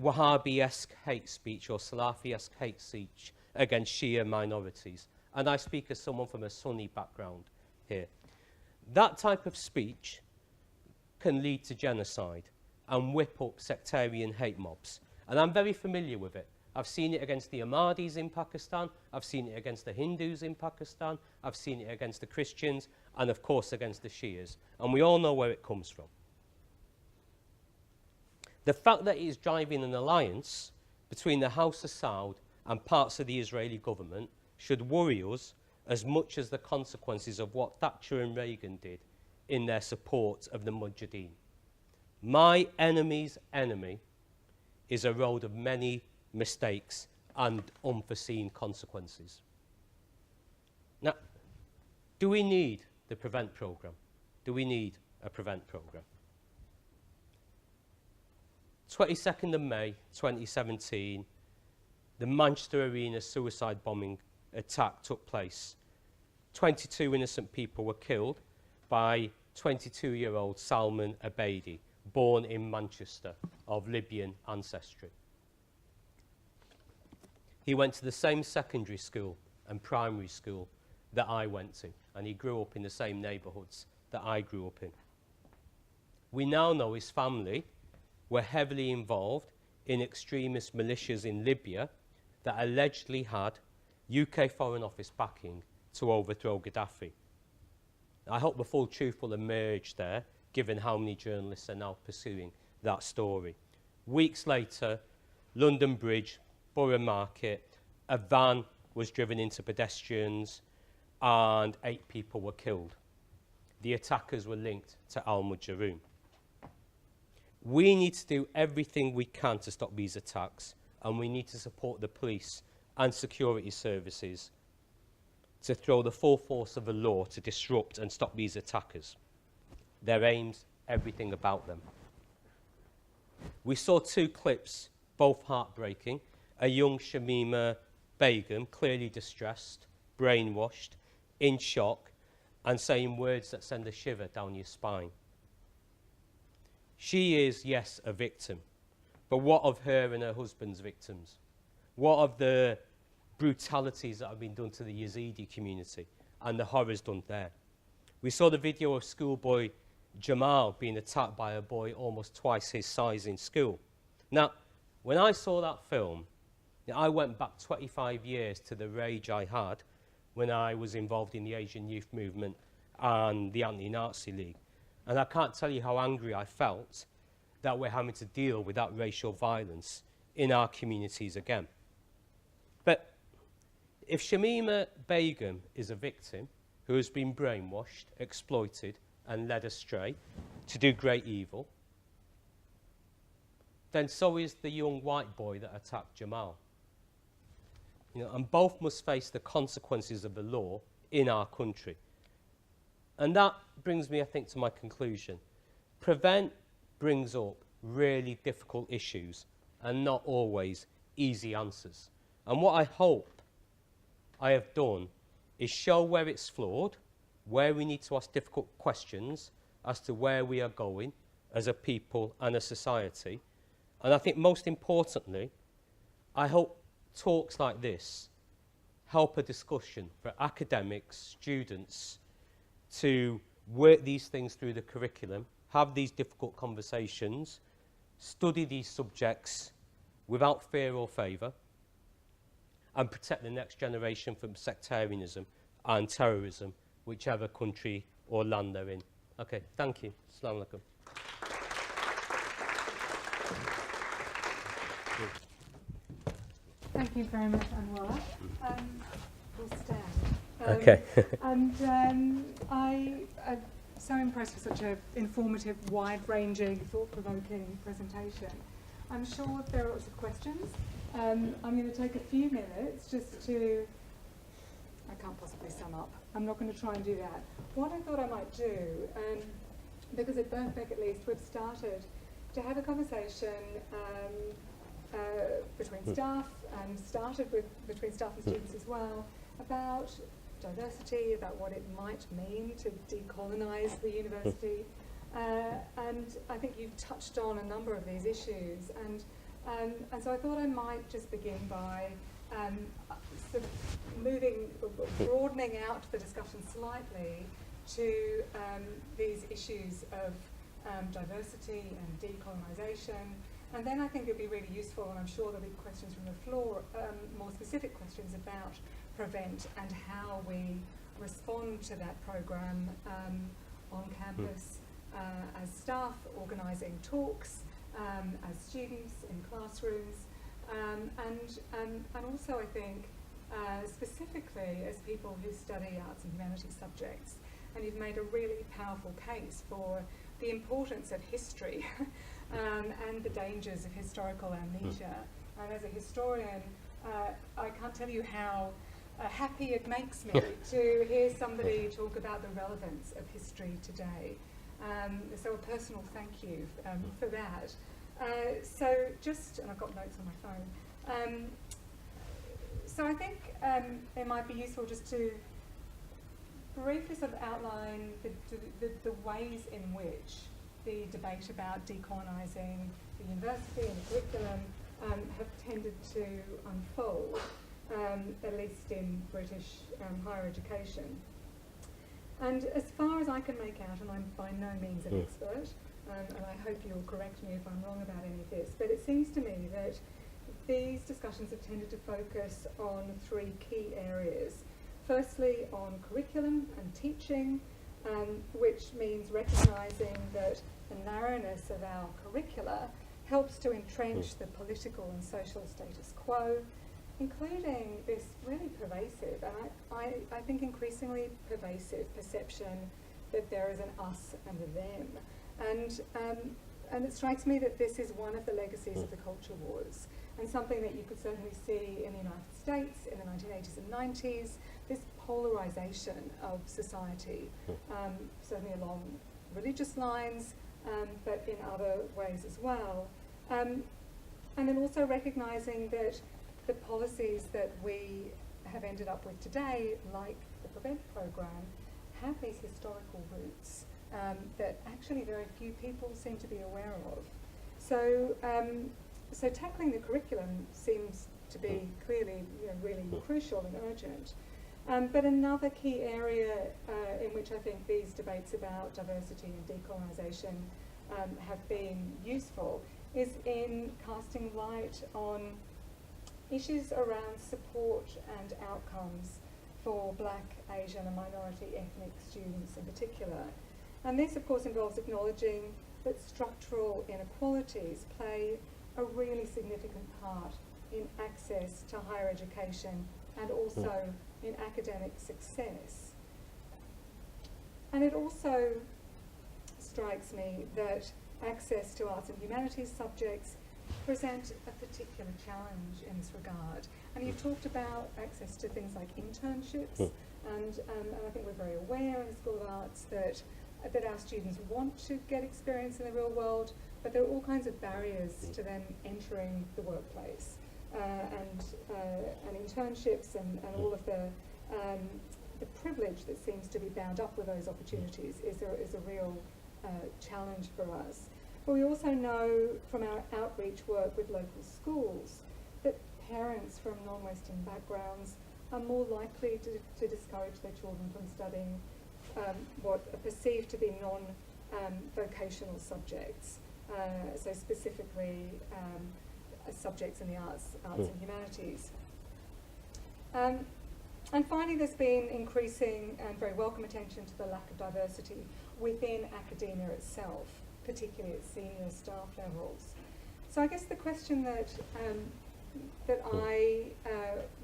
Speaker 2: Wahhabi-esque hate speech or Salafi-esque hate speech against Shia minorities. And I speak as someone from a Sunni background here. That type of speech can lead to genocide and whip up sectarian hate mobs. And I'm very familiar with it. I've seen it against the Ahmadis in Pakistan, I've seen it against the Hindus in Pakistan, I've seen it against the Christians, and of course against the Shias. And we all know where it comes from. The fact that it is driving an alliance between the House of Saud and parts of the Israeli government should worry us as much as the consequences of what Thatcher and Reagan did in their support of the Mujahideen. My enemy's enemy is a road of many mistakes and unforeseen consequences. Now, do we need the PREVENT programme? Do we need a PREVENT programme? 22nd of May 2017, the Manchester Arena suicide bombing attack took place. 22 innocent people were killed by 22-year-old Salman Abedi, born in Manchester, of Libyan ancestry. He went to the same secondary school and primary school that I went to, and he grew up in the same neighbourhoods that I grew up in. We now know his family were heavily involved in extremist militias in Libya that allegedly had UK Foreign Office backing to overthrow Gaddafi. I hope the full truth will emerge there, given how many journalists are now pursuing that story. Weeks later, London Bridge, Borough Market, a van was driven into pedestrians and 8 people were killed. The attackers were linked to Al-Mujahideen. We need to do everything we can to stop these attacks, and we need to support the police and security services to throw the full force of the law to disrupt and stop these attackers. Their aims, everything about them. We saw 2 clips, both heartbreaking. A young Shamima Begum, clearly distressed, brainwashed, in shock, and saying words that send a shiver down your spine. She is, yes, a victim. But what of her and her husband's victims? What of the brutalities that have been done to the Yazidi community and the horrors done there? We saw the video of schoolboy Jamal being attacked by a boy almost twice his size in school. Now, when I saw that film, I went back 25 years to the rage I had when I was involved in the Asian youth movement and the Anti-Nazi League. And I can't tell you how angry I felt that we're having to deal with that racial violence in our communities again. But if Shamima Begum is a victim who has been brainwashed, exploited, and led astray to do great evil, then so is the young white boy that attacked Jamal. You know, and both must face the consequences of the law in our country. And that brings me, I think, to my conclusion. Prevent brings up really difficult issues and not always easy answers. And what I hope I have done is show where it's flawed, where we need to ask difficult questions as to where we are going as a people and a society. And I think most importantly, I hope talks like this help a discussion for academics, students, to work these things through the curriculum, have these difficult conversations, study these subjects without fear or favour, and protect the next generation from sectarianism and terrorism, whichever country or land they're in. Okay, thank you. Assalamu alaikum.
Speaker 1: Thank you very much, Anwar. We'll stand.
Speaker 2: Okay.
Speaker 1: I'm so impressed with such an informative, wide-ranging, thought-provoking presentation. I'm sure there are lots of questions. I'm going to take a few minutes just to... I can't possibly sum up. I'm not going to try and do that. What I thought I might do, because at Birkbeck at least we've started to have a conversation between staff, and started with between staff and students as well, about diversity, about what it might mean to decolonise the university. And I think you've touched on a number of these issues, and so I thought I might just begin by sort of broadening out the discussion slightly to these issues of diversity and decolonisation. And then I think it'll be really useful, and I'm sure there'll be questions from the floor, more specific questions about Prevent and how we respond to that programme on campus as staff, organising talks, as students in classrooms, and also I think specifically as people who study arts and humanities subjects. And you've made a really powerful case for the importance of history and the dangers of historical amnesia. And as a historian, I can't tell you how happy it makes me to hear somebody talk about the relevance of history today. So a personal thank you for that. So just, and I've got notes on my phone. So I think it might be useful just to briefly sort of outline the ways in which the debate about decolonising the university and the curriculum have tended to unfold, at least in British higher education. And as far as I can make out, and I'm by no means an expert, and I hope you'll correct me if I'm wrong about any of this, but it seems to me that these discussions have tended to focus on three key areas. Firstly, on curriculum and teaching, which means recognising that the narrowness of our curricula helps to entrench the political and social status quo, including this really pervasive, and I think increasingly pervasive perception that there is an us and a them. And it strikes me that this is one of the legacies of the culture wars, and something that you could certainly see in the United States in the 1980s and 90s, this polarisation of society, certainly along religious lines, but in other ways as well. And then also recognising that the policies that we have ended up with today, like the Prevent programme, have these historical roots that actually very few people seem to be aware of. So, so tackling the curriculum seems to be clearly, really crucial and urgent. But another key area in which I think these debates about diversity and decolonisation have been useful is in casting light on issues around support and outcomes for Black, Asian and minority ethnic students in particular. And this of course involves acknowledging that structural inequalities play a really significant part in access to higher education and also in academic success. And it also strikes me that access to arts and humanities subjects present a particular challenge in this regard. And you've talked about access to things like internships, and I think we're very aware in the School of Arts that our students want to get experience in the real world, but there are all kinds of barriers to them entering the workplace. And internships and all of the privilege that seems to be bound up with those opportunities is a real challenge for us. But we also know from our outreach work with local schools that parents from non-Western backgrounds are more likely to discourage their children from studying what are perceived to be non-vocational subjects, so specifically subjects in the arts and humanities. And finally, there's been increasing and very welcome attention to the lack of diversity within academia itself, particularly at senior staff levels. So I guess the question that I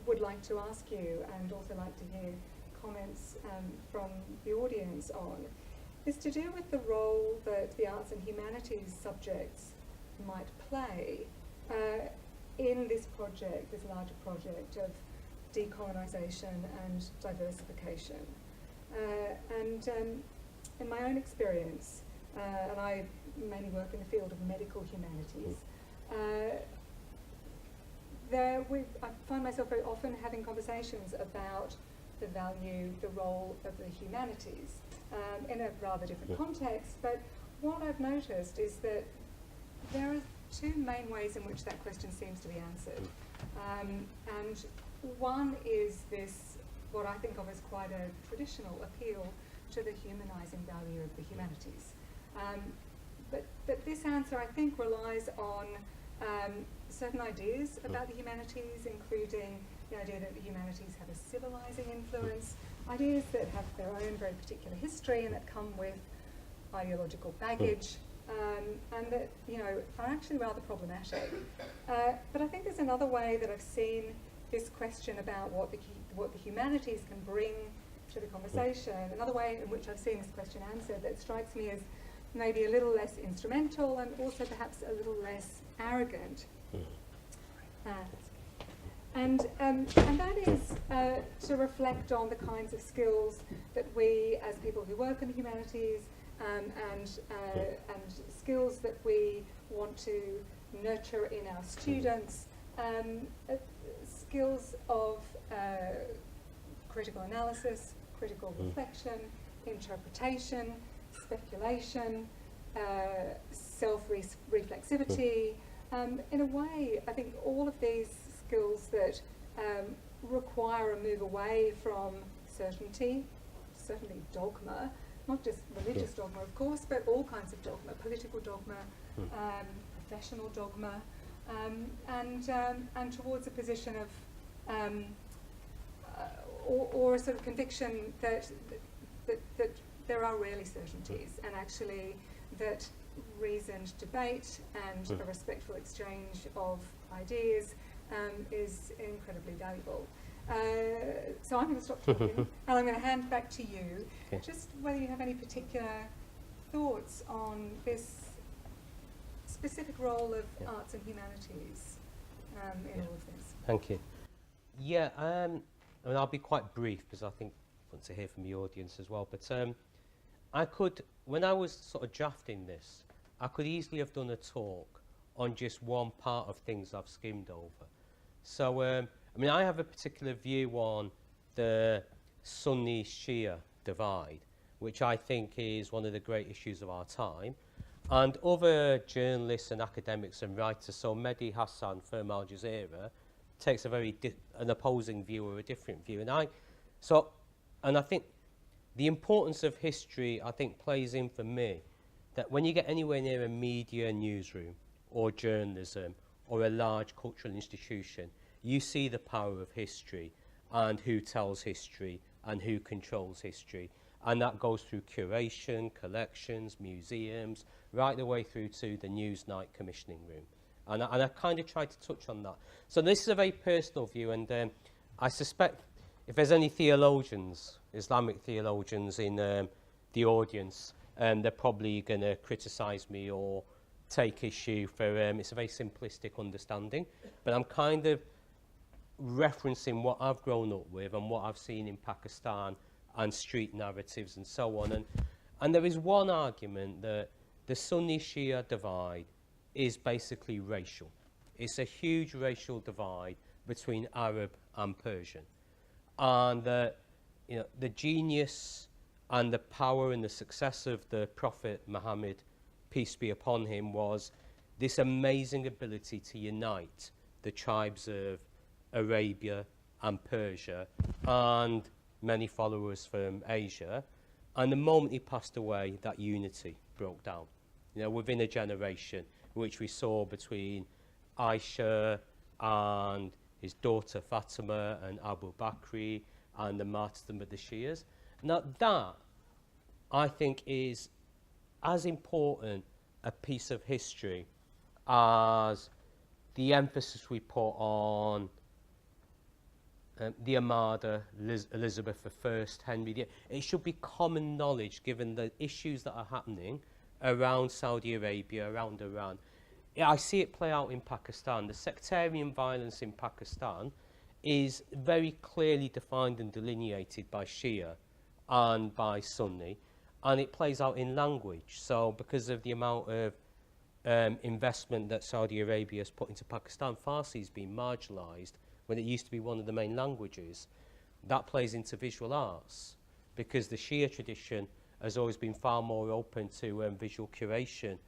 Speaker 1: would like to ask you, and also like to hear comments from the audience on, is to do with the role that the arts and humanities subjects might play in this project, this larger project of decolonisation and diversification. And in my own experience, and I mainly work in the field of medical humanities, I find myself very often having conversations about the value, the role of the humanities in a rather different context, but what I've noticed is that there are two main ways in which that question seems to be answered. And one is this, what I think of as quite a traditional appeal to the humanising value of the humanities. But this answer, I think, relies on certain ideas about the humanities, including the idea that the humanities have a civilising influence, ideas that have their own very particular history and that come with ideological baggage, and that are actually rather problematic. But I think there's another way that I've seen this question about what the humanities can bring to the conversation, another way in which I've seen this question answered that strikes me as maybe a little less instrumental and also perhaps a little less arrogant. And that is to reflect on the kinds of skills that we, as people who work in the humanities, and skills that we want to nurture in our students, skills of critical analysis, critical reflection, interpretation, speculation, self-reflexivity. In a way, I think all of these skills that require a move away from certainty, certainly dogma, not just religious dogma, of course, but all kinds of dogma, political dogma, professional dogma, and towards a position of, or a sort of conviction that there are rarely certainties, and actually that reasoned debate and a respectful exchange of ideas is incredibly valuable. So I'm going to stop talking and I'm going to hand back to you, just whether you have any particular thoughts on this specific role of arts and humanities in all of this.
Speaker 2: Thank you. Yeah, I mean, I'll be quite brief because I think I want to hear from the audience as well, but I could, when I was sort of drafting this, I could easily have done a talk on just one part of things I've skimmed over. So, I mean, I have a particular view on the Sunni-Shia divide, which I think is one of the great issues of our time. And other journalists and academics and writers, so Mehdi Hassan from Al Jazeera takes a very an opposing view or a different view. And I think the importance of history, I think, plays in for me that when you get anywhere near a media newsroom or journalism or a large cultural institution, you see the power of history and who tells history and who controls history. And that goes through curation, collections, museums, right the way through to the Newsnight commissioning room. And I kind of tried to touch on that. So this is a very personal view, and I suspect if there's any theologians, Islamic theologians in the audience, they're probably going to criticise me or take issue for it's a very simplistic understanding. But I'm kind of referencing what I've grown up with and what I've seen in Pakistan and street narratives and so on. And there is one argument that the Sunni-Shia divide is basically racial. It's a huge racial divide between Arab and Persian. And the genius and the power and the success of the Prophet Muhammad, peace be upon him, was this amazing ability to unite the tribes of Arabia and Persia and many followers from Asia. And the moment he passed away, that unity broke down. Within a generation, which we saw between Aisha and his daughter Fatima and Abu Bakr and the martyrdom of the Shias. Now that, I think, is as important a piece of history as the emphasis we put on the Armada, Elizabeth I, Henry VIII. It should be common knowledge, given the issues that are happening around Saudi Arabia, around Iran. I see it play out in Pakistan. The sectarian violence in Pakistan is very clearly defined and delineated by Shia and by Sunni, and it plays out in language. So because of the amount of investment that Saudi Arabia has put into Pakistan, Farsi has been marginalised when it used to be one of the main languages. That plays into visual arts, because the Shia tradition has always been far more open to visual curation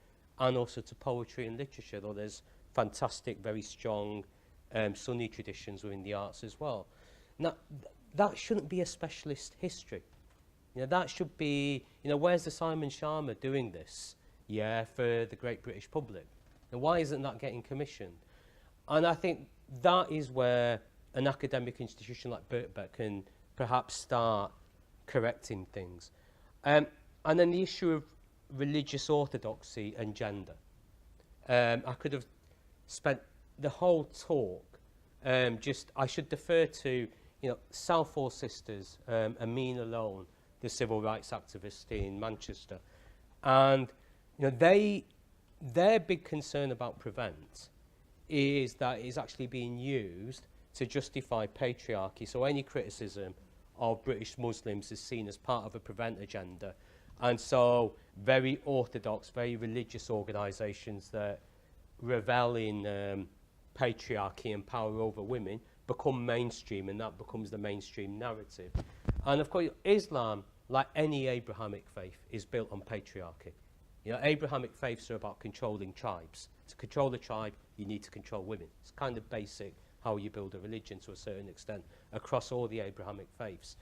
Speaker 2: and also to poetry and literature, though there's fantastic, very strong Sunni traditions within the arts as well. Now, that shouldn't be a specialist history. That should be, where's the Simon Sharma doing this, for the great British public? Now, why isn't that getting commissioned? And I think that is where an academic institution like Birkbeck can perhaps start correcting things. And then the issue of religious orthodoxy and gender. I could have spent the whole talk I should defer to, Southall Sisters, Amin Alone, the civil rights activist in Manchester. And, their big concern about Prevent is that it's actually being used to justify patriarchy. So any criticism of British Muslims is seen as part of a Prevent agenda. And so very orthodox, very religious organisations that revel in patriarchy and power over women become mainstream, and that becomes the mainstream narrative. And of course, Islam, like any Abrahamic faith, is built on patriarchy. Abrahamic faiths are about controlling tribes. To control a tribe, you need to control women. It's kind of basic how you build a religion to a certain extent across all the Abrahamic faiths.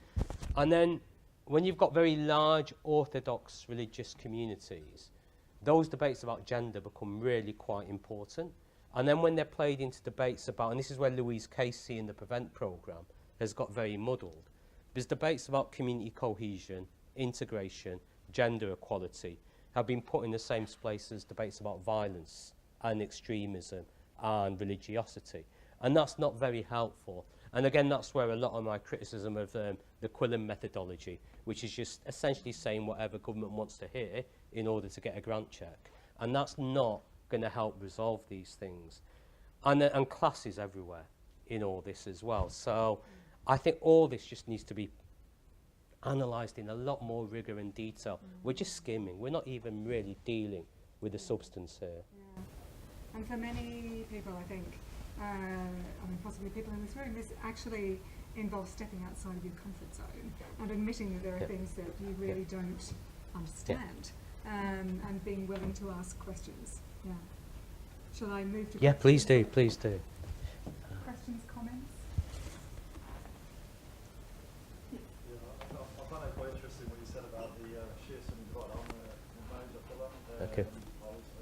Speaker 2: And then when you've got very large orthodox religious communities, those debates about gender become really quite important. And then when they're played into debates about, and this is where Louise Casey in the Prevent programme has got very muddled, there's debates about community cohesion, integration, gender equality, have been put in the same place as debates about violence and extremism and religiosity. And that's not very helpful. And again, that's where a lot of my criticism of the Quillen methodology, which is just essentially saying whatever government wants to hear in order to get a grant check. And that's not going to help resolve these things. And classes everywhere in all this as well. So I think all this just needs to be analysed in a lot more rigour and detail. We're just skimming. We're not even really dealing with the substance here.
Speaker 1: Yeah. And for many people, I think, possibly people in this room, this actually involves stepping outside of your comfort zone and admitting that there are things that you really don't understand, and being willing to ask questions. Yeah. Shall I move to
Speaker 2: Yeah, please
Speaker 1: questions?
Speaker 2: do, please do.
Speaker 1: Questions, comments?
Speaker 4: I find it quite interesting what you said about the Shia Sunni divide. I'm a manager for that.
Speaker 2: Okay.
Speaker 4: I used to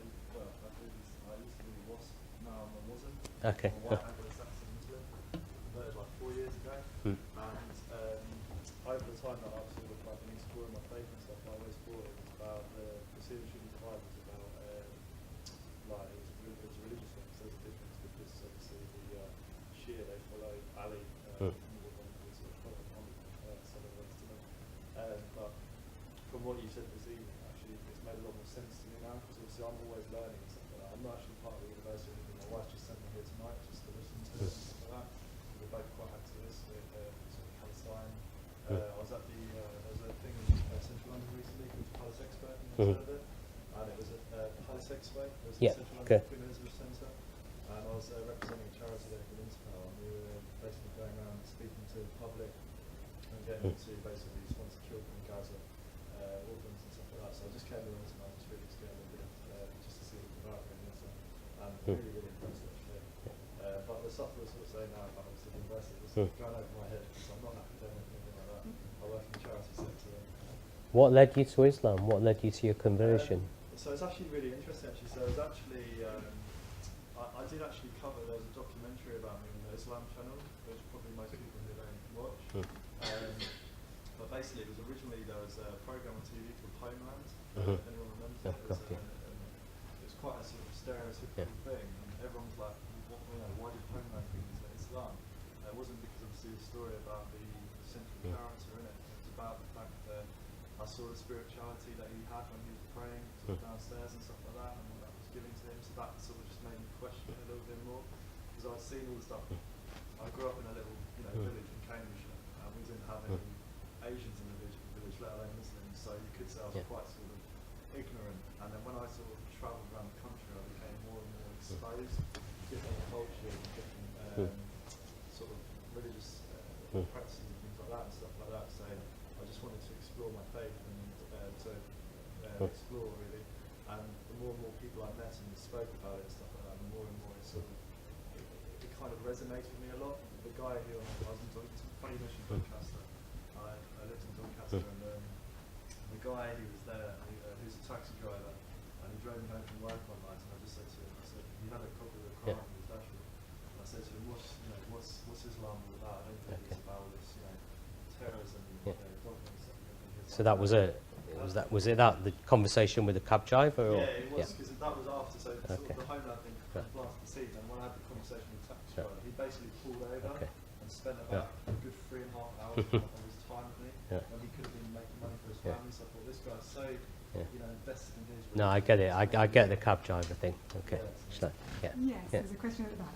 Speaker 4: be a WASP, now I'm a Muslim.
Speaker 2: Okay.
Speaker 4: I'm a white Anglo-Saxon Muslim. Converted like 4 years ago. And over the time that I've sort of like been exploring my faith and stuff, I always thought it was about the Shia Sunni divide was about like it was a religious thing. So there's a difference because obviously the Shia, they follow Ali. But from what you said this evening, actually, it's made a lot more sense to me now, because obviously I'm always learning and stuff like that. I'm not actually part of the university or anything. My wife just sent me here tonight just to listen to it and stuff like that. We're both quite activists with sort of Palestine. I was at there was a thing in Central London recently called Palace Expo, and heard of it. And it was at Palace Expo, it was the Central London Feminism Centre. And I was representing a charity there called Interpel, and we were basically going around speaking to the public and getting to basically sponsor children in Gaza, orphans and stuff like that. So I just came along tonight just really to get a little bit just to see what it's about really. And really, really impressed actually. But the stuff we're sort of saying now about the university was going over my head, because I'm not an academic or anything like that. I work in the charity sector.
Speaker 2: What led you to Islam? What led you to your conversion?
Speaker 4: So it's actually really interesting actually. So it was actually, I did actually cover, there was a documentary about me on the Islam channel, which probably most people who don't watch. But basically it was originally, there was a program on TV called Homeland, if anyone remembers it. It was quite a sort of stereotypical thing, and everyone was like, why did Homeland bring this to Islam? It wasn't because obviously the story about the central character in it. It was about the fact that I saw the spirituality that he had when he was praying sort of downstairs and stuff like that, and what that was giving to him. So that sort of just made me question it a little bit more, because I'd seen all the stuff. I grew up in a little village in Cambridgeshire, and we didn't have any Asians in the village, let alone Muslims. So you could say I was quite sort of ignorant. And then when I sort of travelled around the country, I became more and more exposed to different cultures and different sort of religious practices and things like that and stuff like that. So I just wanted to explore my faith and to explore really. And the more and more people I met and spoke about it and stuff like that, the more and more it sort of it kind of resonated with me a lot. The guy who I was in funny you mentioned Doncaster. I lived in Doncaster, and the guy who was there, who's a taxi driver, and he drove me home from work one night, and I just said to him, I said, he had a copy of the Quran in his dashboard, and I said to him, what's Islam all about? I don't think it's about all this, terrorism and dogma and stuff.
Speaker 2: So that was it. Was it that the conversation with the cab driver? Or?
Speaker 4: Yeah, it was, because that was after. So sort of the Homeland thing planted the seed, and when I had the conversation with the taxi driver, he basically pulled over and spent about a good 3.5 hours of his time with me, when he could have been making money for his family. So I thought, this guy's so invested in his.
Speaker 2: No, I get it. I get the cab driver thing. Okay.
Speaker 1: Yes, there's a question at the back.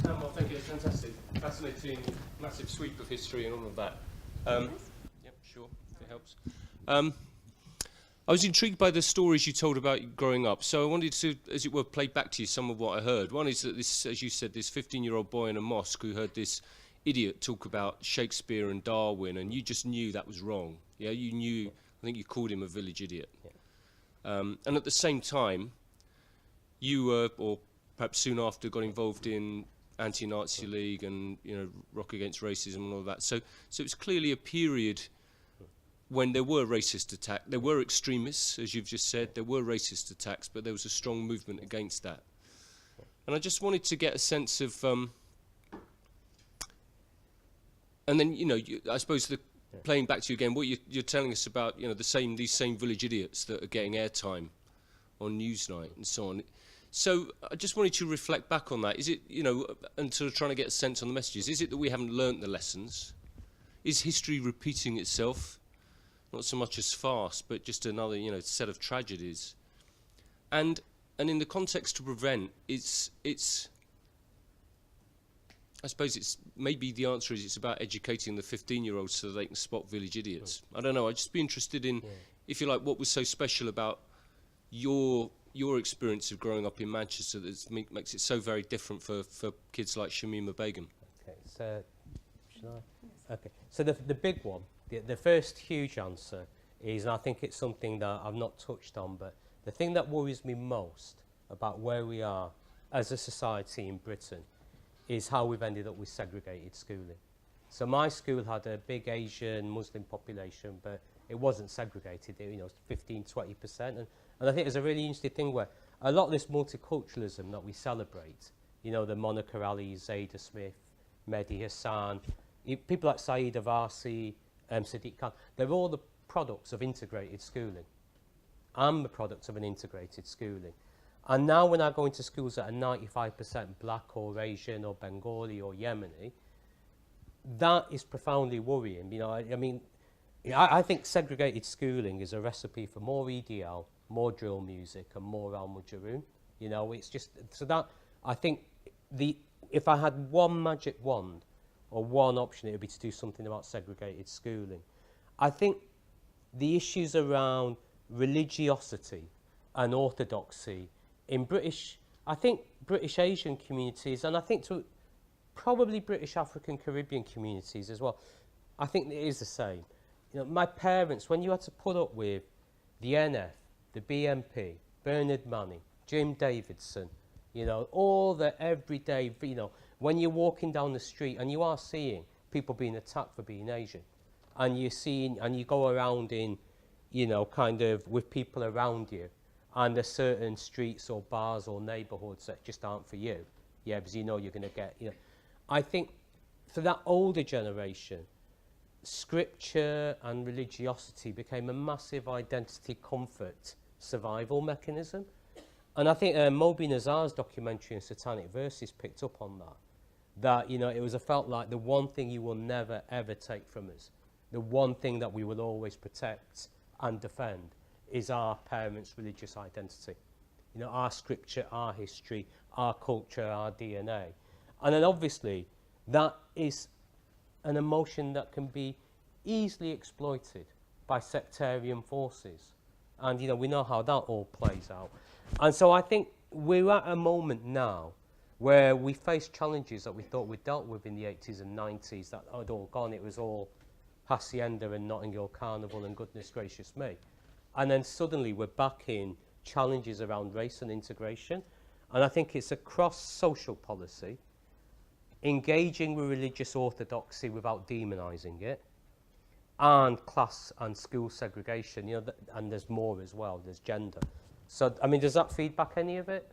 Speaker 2: Anwar, thank you. It's fantastic. Fascinating, massive sweep of history and all of that. Yep, sure, if it helps. I was intrigued by the stories you told about growing up, so I wanted to, as it were, play back to you some of what I heard. One is that this, as you said, this 15-year-old boy in a mosque who heard this idiot talk about Shakespeare and Darwin, and you just knew that was wrong. Yeah, you knew. I think you called him a village idiot. And at the same time, you were, or perhaps soon after, got involved in anti-Nazi League and Rock Against Racism and all that. So it's clearly a period when there were racist attacks. There were extremists, as you've just said. There were racist attacks, but there was a strong movement against that. And I just wanted to get a sense of, and then I suppose playing back to you again, what you're telling us about, these same village idiots that are getting airtime on Newsnight and so on. So I just wanted to reflect back on that. Is it, and sort of trying to get a sense on the messages, is it that we haven't learnt the lessons? Is history repeating itself? Not so much as farce, but just another, set of tragedies. And in the context to prevent, I suppose it's maybe the answer is it's about educating the 15-year-olds so that they can spot village idiots. I don't know. I'd just be interested in, if you like, what was so special about your experience of growing up in Manchester that makes it so very different for kids like Shamima Begum.
Speaker 22: Okay,
Speaker 2: should I? Okay. So the big one, the first huge answer is, and I think it's something that I've not touched on, but the thing that worries me most about where we are as a society in Britain is how we've ended up with segregated schooling. So my school had a big Asian Muslim population, but it wasn't segregated, you know, 15–20%. And I think there's a really interesting thing where a lot of this multiculturalism that we celebrate, you know, the Monica Ali, Zayda Smith, Mehdi Hassan, people like Saeed Avasi, Sadiq Khan, they're all the products of integrated schooling. I'm the product of an integrated schooling. And now when I go into schools that are 95% black or Asian or Bengali or Yemeni, that is profoundly worrying. You know, I think segregated schooling is a recipe for more EDL, more drill music and more Al-Mujaroon. You know, it's just, so that, I think if I had one magic wand or one option, it would be to do something about segregated schooling. I think the issues around religiosity and orthodoxy in British Asian communities, and I think to probably British African Caribbean communities as well, I think it is the same. You know, my parents, when you had to put up with the NF, the BNP, Bernard Manning, Jim Davidson, you know, all the everyday, you know, when you're walking down the street and you are seeing people being attacked for being Asian, and you're seeing, and you go around in, you know, kind of with people around you, and there's certain streets or bars or neighbourhoods that just aren't for you, yeah, because you know you're going to get, you know. I think for that older generation, scripture and religiosity became a massive identity comfort survival mechanism. And I think Moby Nazar's documentary on Satanic Verses picked up on that. That, you know, it was felt like the one thing you will never, ever take from us, the one thing that we will always protect and defend is our parents' religious identity. You know, our scripture, our history, our culture, our DNA. And then obviously, that is an emotion that can be easily exploited by sectarian forces. And, you know, we know how that all plays out. And so I think we're at a moment now where we face challenges that we thought we'd dealt with in the 80s and 90s that had all gone. It was all Hacienda and Notting Hill Carnival and goodness gracious me. And then suddenly we're back in challenges around race and integration. And I think it's across social policy, engaging with religious orthodoxy without demonising it, and class and school segregation, you know, and there's more as well, there's gender. So, I mean, does that feed back any of it?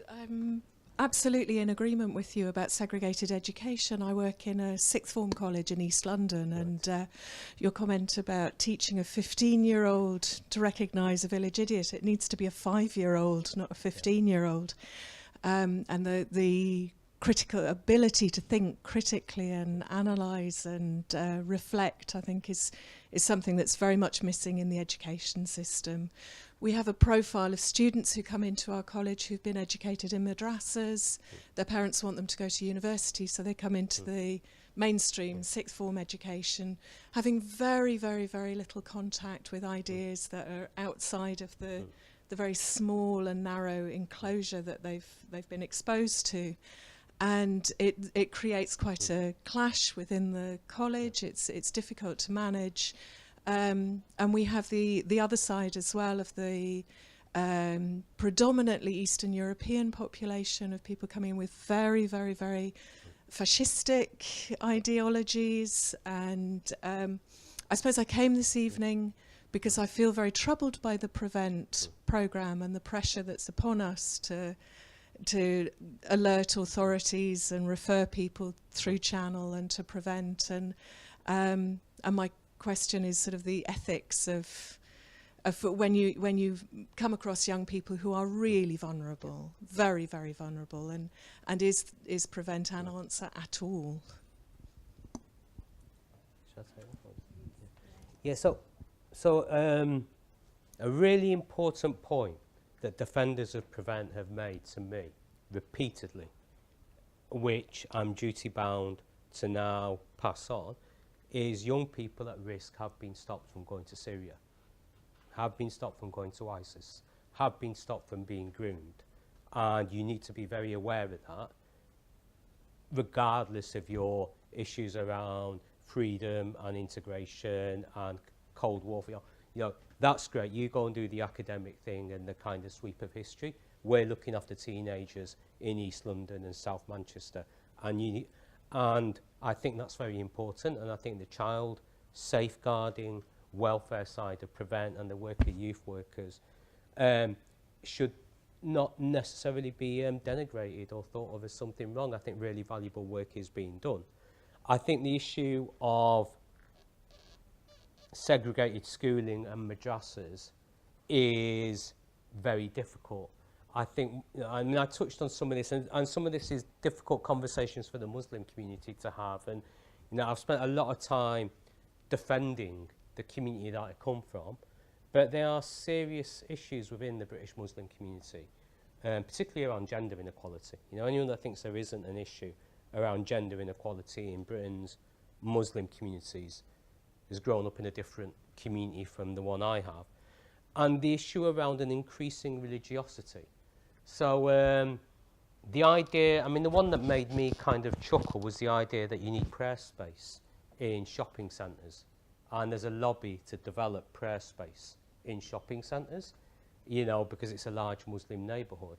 Speaker 3: I'm absolutely in agreement with you about segregated education. I work in a sixth form college in East London, and your comment about teaching a 15-year-old to recognise a village idiot, it needs to be a 5-year-old, not a 15-year-old. And the critical ability to think critically and analyse and reflect, I think, is something that's very much missing in the education system. We have a profile of students who come into our college who've been educated in madrasas. Their parents want them to go to university, so they come into the mainstream sixth form education, having very, very, very little contact with ideas that are outside of the very small and narrow enclosure that they've been exposed to. And it creates quite a clash within the college. It's difficult to manage. And we have the other side as well of the predominantly Eastern European population of people coming with very, very, very fascistic ideologies. And I suppose I came this evening because I feel very troubled by the Prevent programme and the pressure that's upon us to alert authorities and refer people through channel and to Prevent. And my question is sort of the ethics of when you come across young people who are really vulnerable, very, very vulnerable, and is Prevent an answer at all?
Speaker 2: Yeah, so a really important point that defenders of Prevent have made to me repeatedly, which I'm duty bound to now pass on, is young people at risk have been stopped from going to Syria. have been stopped from going to ISIS, have been stopped from being groomed. And you need to be very aware of that, regardless of your issues around freedom and integration and Cold War. You know, that's great. You go and do the academic thing and the kind of sweep of history. We're looking after teenagers in East London and South Manchester. And I think that's very important. And I think the child safeguarding welfare side of Prevent and the work of youth workers should not necessarily be denigrated or thought of as something wrong. I think really valuable work is being done. I think the issue of segregated schooling and madrasas is very difficult. I think, I mean, I touched on some of this, and some of this is difficult conversations for the Muslim community to have. And, you know, I've spent a lot of time defending the community that I come from, but there are serious issues within the British Muslim community, particularly around gender inequality. You know, anyone that thinks there isn't an issue around gender inequality in Britain's Muslim communities has grown up in a different community from the one I have. And the issue around an increasing religiosity. So the idea, I mean, the one that made me kind of chuckle was the idea that you need prayer space in shopping centres. And there's a lobby to develop prayer space in shopping centres, you know, because it's a large Muslim neighbourhood.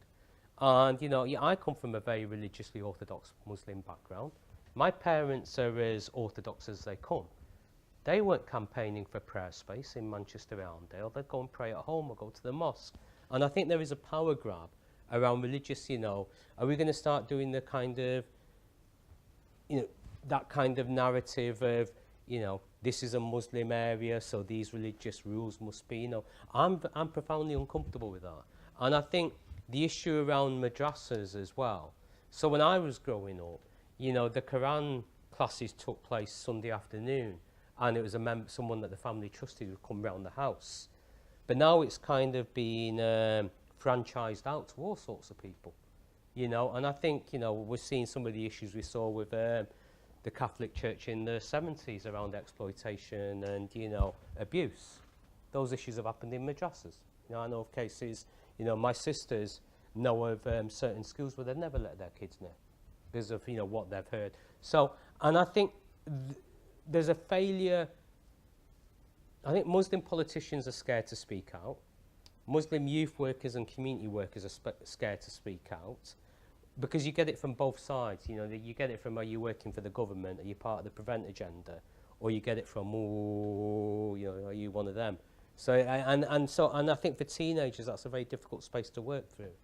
Speaker 2: And, you know, yeah, I come from a very religiously orthodox Muslim background. My parents are as orthodox as they come. They weren't campaigning for prayer space in Manchester Arndale. They'd go and pray at home or go to the mosque. And I think there is a power grab around religious, you know, are we going to start doing the kind of, you know, that kind of narrative of, you know, this is a Muslim area, so these religious rules must be, you know. I'm profoundly uncomfortable with that. And I think the issue around madrasas as well. So when I was growing up, you know, the Quran classes took place Sunday afternoon, and it was someone that the family trusted would come round the house. But now it's kind of been franchised out to all sorts of people, you know. And I think, you know, we're seeing some of the issues we saw with the Catholic Church in the 70s around exploitation and, you know, abuse. Those issues have happened in madrasas. You know, I know of cases, you know, my sisters know of certain schools where they've never let their kids near because of, you know, what they've heard. So, and I think there's a failure. I think Muslim politicians are scared to speak out. Muslim youth workers and community workers are scared to speak out because you get it from both sides. You know, you get it from, are you working for the government, are you part of the Prevent agenda, or you get it from, oh, you know, are you one of them? So, and I think for teenagers, that's a very difficult space to work through.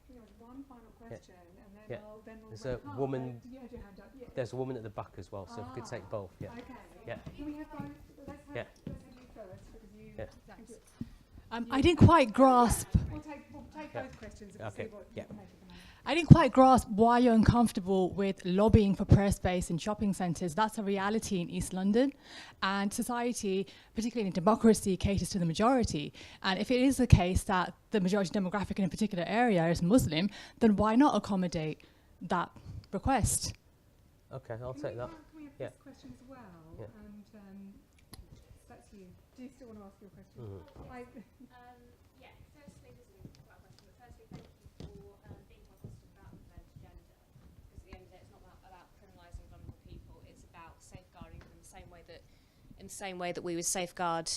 Speaker 1: You know, one final question, and then then we'll
Speaker 2: there's a woman.
Speaker 1: You had your hand up. Yeah.
Speaker 2: There's a woman at the back as well, so if we could take both. Yeah.
Speaker 1: Okay.
Speaker 2: Yeah.
Speaker 1: Can we have both? Let's have you first because you.
Speaker 2: Yeah.
Speaker 1: Thanks.
Speaker 6: I didn't quite grasp.
Speaker 1: We'll take both questions and see what you can make of them.
Speaker 6: I didn't quite grasp why you're uncomfortable with lobbying for prayer space in shopping centres. That's a reality in East London, and society, particularly in democracy, caters to the majority. And if it is the case that the majority demographic in a particular area is Muslim, then why not accommodate that request?
Speaker 2: Okay, I'll take that.
Speaker 1: Can we have this question as well?
Speaker 2: Yeah.
Speaker 1: And that's you. Do you still want to ask your question?
Speaker 22: Yeah, firstly, this is quite a question, but firstly, thank you for being quite positive about the Prevent agenda, because at the end of the day, it's not about criminalising vulnerable people, it's about safeguarding them in the same way that we would safeguard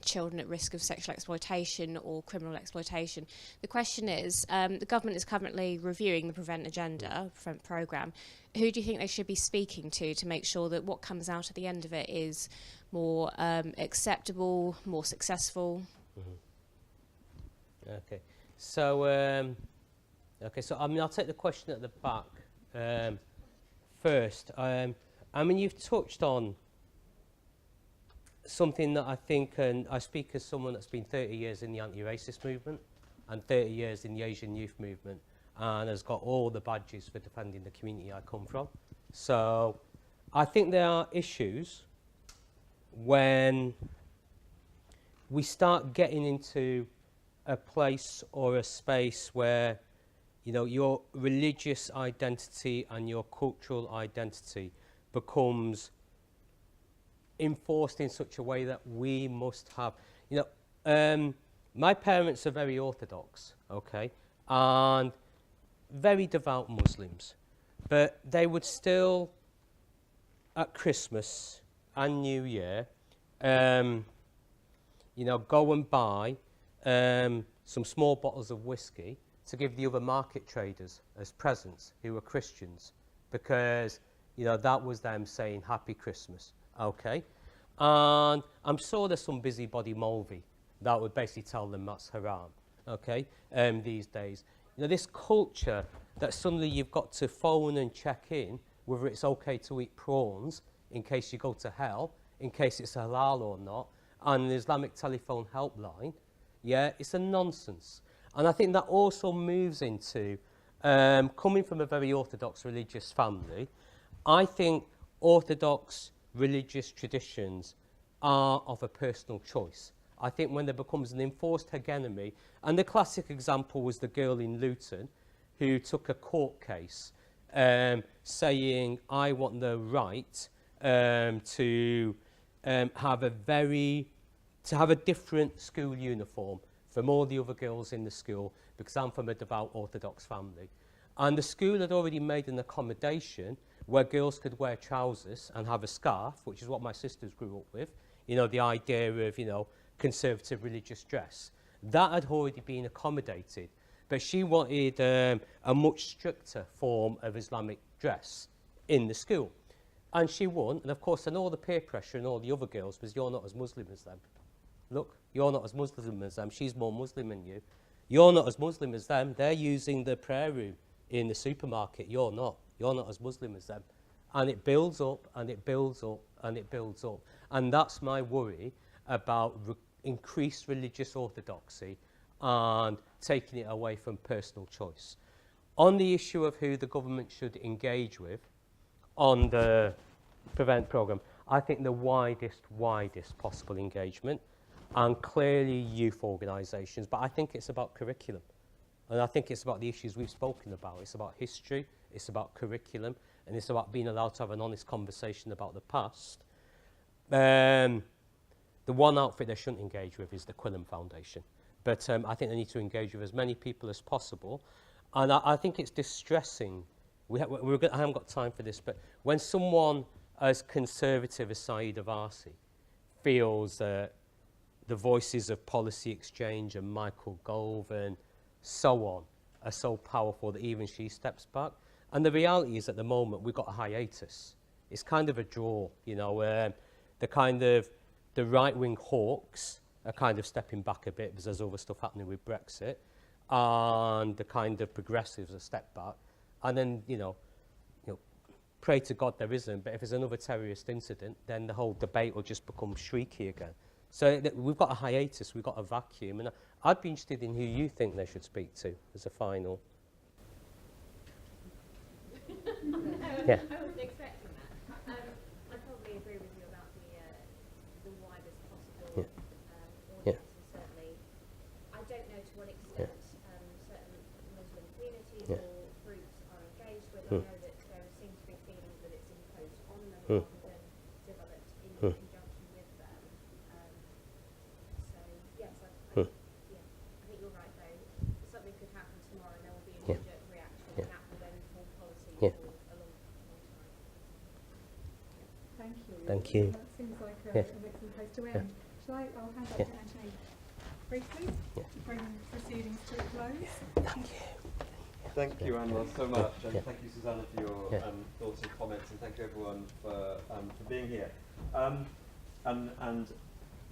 Speaker 22: children at risk of sexual exploitation or criminal exploitation. The question is, the government is currently reviewing the Prevent agenda, Prevent programme. Who do you think they should be speaking to make sure that what comes out at the end of it is more acceptable, more successful?
Speaker 2: Okay, so I mean, I'll take the question at the back first. I mean, you've touched on something that I think, and I speak as someone that's been 30 years in the anti-racist movement and 30 years in the Asian youth movement, and has got all the badges for defending the community I come from. So I think there are issues when we start getting into a place or a space where, you know, your religious identity and your cultural identity becomes enforced in such a way that we must have, You know, my parents are very orthodox, okay, and very devout Muslims, but they would still, at Christmas and New Year, you know, go and buy some small bottles of whiskey to give the other market traders as presents who were Christians, because, you know, that was them saying Happy Christmas, okay? And I'm sure there's some busybody Mulvey that would basically tell them that's haram, okay, these days. You know, this culture that suddenly you've got to phone and check in whether it's okay to eat prawns in case you go to hell, in case it's halal or not, and an Islamic telephone helpline, yeah, it's a nonsense. And I think that also moves into, coming from a very orthodox religious family, I think orthodox religious traditions are of a personal choice. I think when there becomes an enforced hegemony, and the classic example was the girl in Luton who took a court case saying, I want the right to have a different school uniform from all the other girls in the school because I'm from a devout Orthodox family. And the school had already made an accommodation where girls could wear trousers and have a scarf, which is what my sisters grew up with, you know, the idea of, you know, conservative religious dress. That had already been accommodated, but she wanted a much stricter form of Islamic dress in the school. And she won, and of course, and all the peer pressure and all the other girls was, you're not as Muslim as them. Look, you're not as Muslim as them. She's more Muslim than you. You're not as Muslim as them. They're using the prayer room in the supermarket. You're not. You're not as Muslim as them. And it builds up, and it builds up, and it builds up. And that's my worry about increased religious orthodoxy and taking it away from personal choice. On the issue of who the government should engage with on the Prevent programme, I think the widest possible engagement, and clearly youth organisations, but I think it's about curriculum. And I think it's about the issues we've spoken about. It's about history, it's about curriculum, and it's about being allowed to have an honest conversation about the past. The one outfit they shouldn't engage with is the Quillen Foundation. But I think they need to engage with as many people as possible. And I think it's distressing. I haven't got time for this, but when someone as conservative as Saeed Avarsi feels that the voices of Policy Exchange and Michael Gove and so on are so powerful that even she steps back. And the reality is at the moment we've got a hiatus. It's kind of a draw, you know, the right-wing hawks are kind of stepping back a bit because there's other stuff happening with Brexit, and the kind of progressives are step back. And then, you know, pray to God there isn't, but if there's another terrorist incident, then the whole debate will just become shrieky again. So we've got a hiatus, we've got a vacuum, and I'd be interested in who you think they should speak to as a final. Yeah.
Speaker 7: I wasn't expecting that. I probably agree with you about the widest possible audience, and certainly I don't know to what extent certain Muslim communities or groups are engaged with. I know that there seems to be feelings that it's imposed on them rather than developed in conjunction with them. So yes, I think you're right though. Something could happen tomorrow and there will be a knee-jerk reaction, and that will then form policy for a long time.
Speaker 1: Thank you.
Speaker 2: Thank you.
Speaker 1: That seems like an excellent place to end. I'll hand back to Anthony briefly to bring proceedings to a close.
Speaker 2: Thank you.
Speaker 8: Thank you, Anwar, so much, and thank you, Susanna, for your thoughts and comments, and thank you, everyone, for being here. And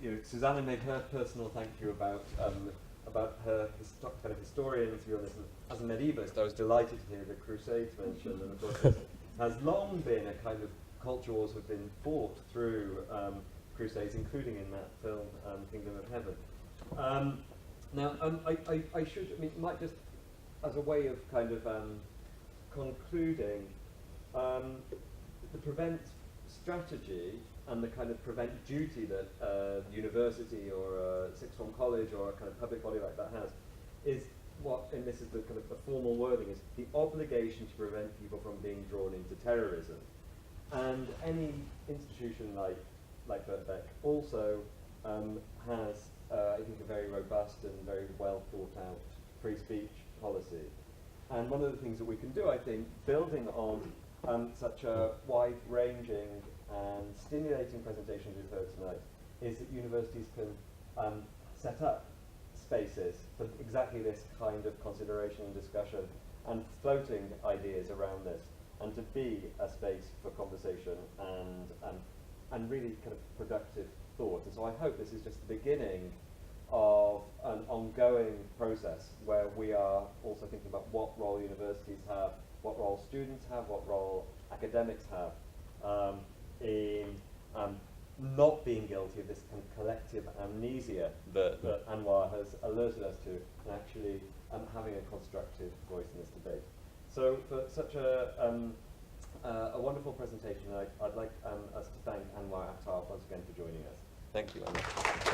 Speaker 8: you know, Susanna made her personal thank you about her kind of historian view on this. As a medievalist, I was delighted to hear the Crusades mentioned, and of course, this has long been a kind of culture wars have been fought through Crusades, including in that film, Kingdom of Heaven. Now, I might just, as a way of kind of concluding, the Prevent strategy and the kind of Prevent duty that a university or a sixth form college or a kind of public body like that has is what, and this is the kind of the formal wording, is the obligation to prevent people from being drawn into terrorism. And any institution like Birkbeck also has I think, a very robust and very well thought out free speech policy. And one of the things that we can do, I think, building on such a wide-ranging and stimulating presentation we've heard tonight, is that universities can set up spaces for exactly this kind of consideration and discussion and floating ideas around this, and to be a space for conversation and really kind of productive thought. And so I hope this is just the beginning of an ongoing process where we are also thinking about what role universities have, what role students have, what role academics have in not being guilty of this kind of collective amnesia that Anwar has alerted us to, and actually having a constructive voice in this debate. So for such a wonderful presentation, I'd like us to thank Anwar Akhtar once again for joining us. Thank you, Anwar.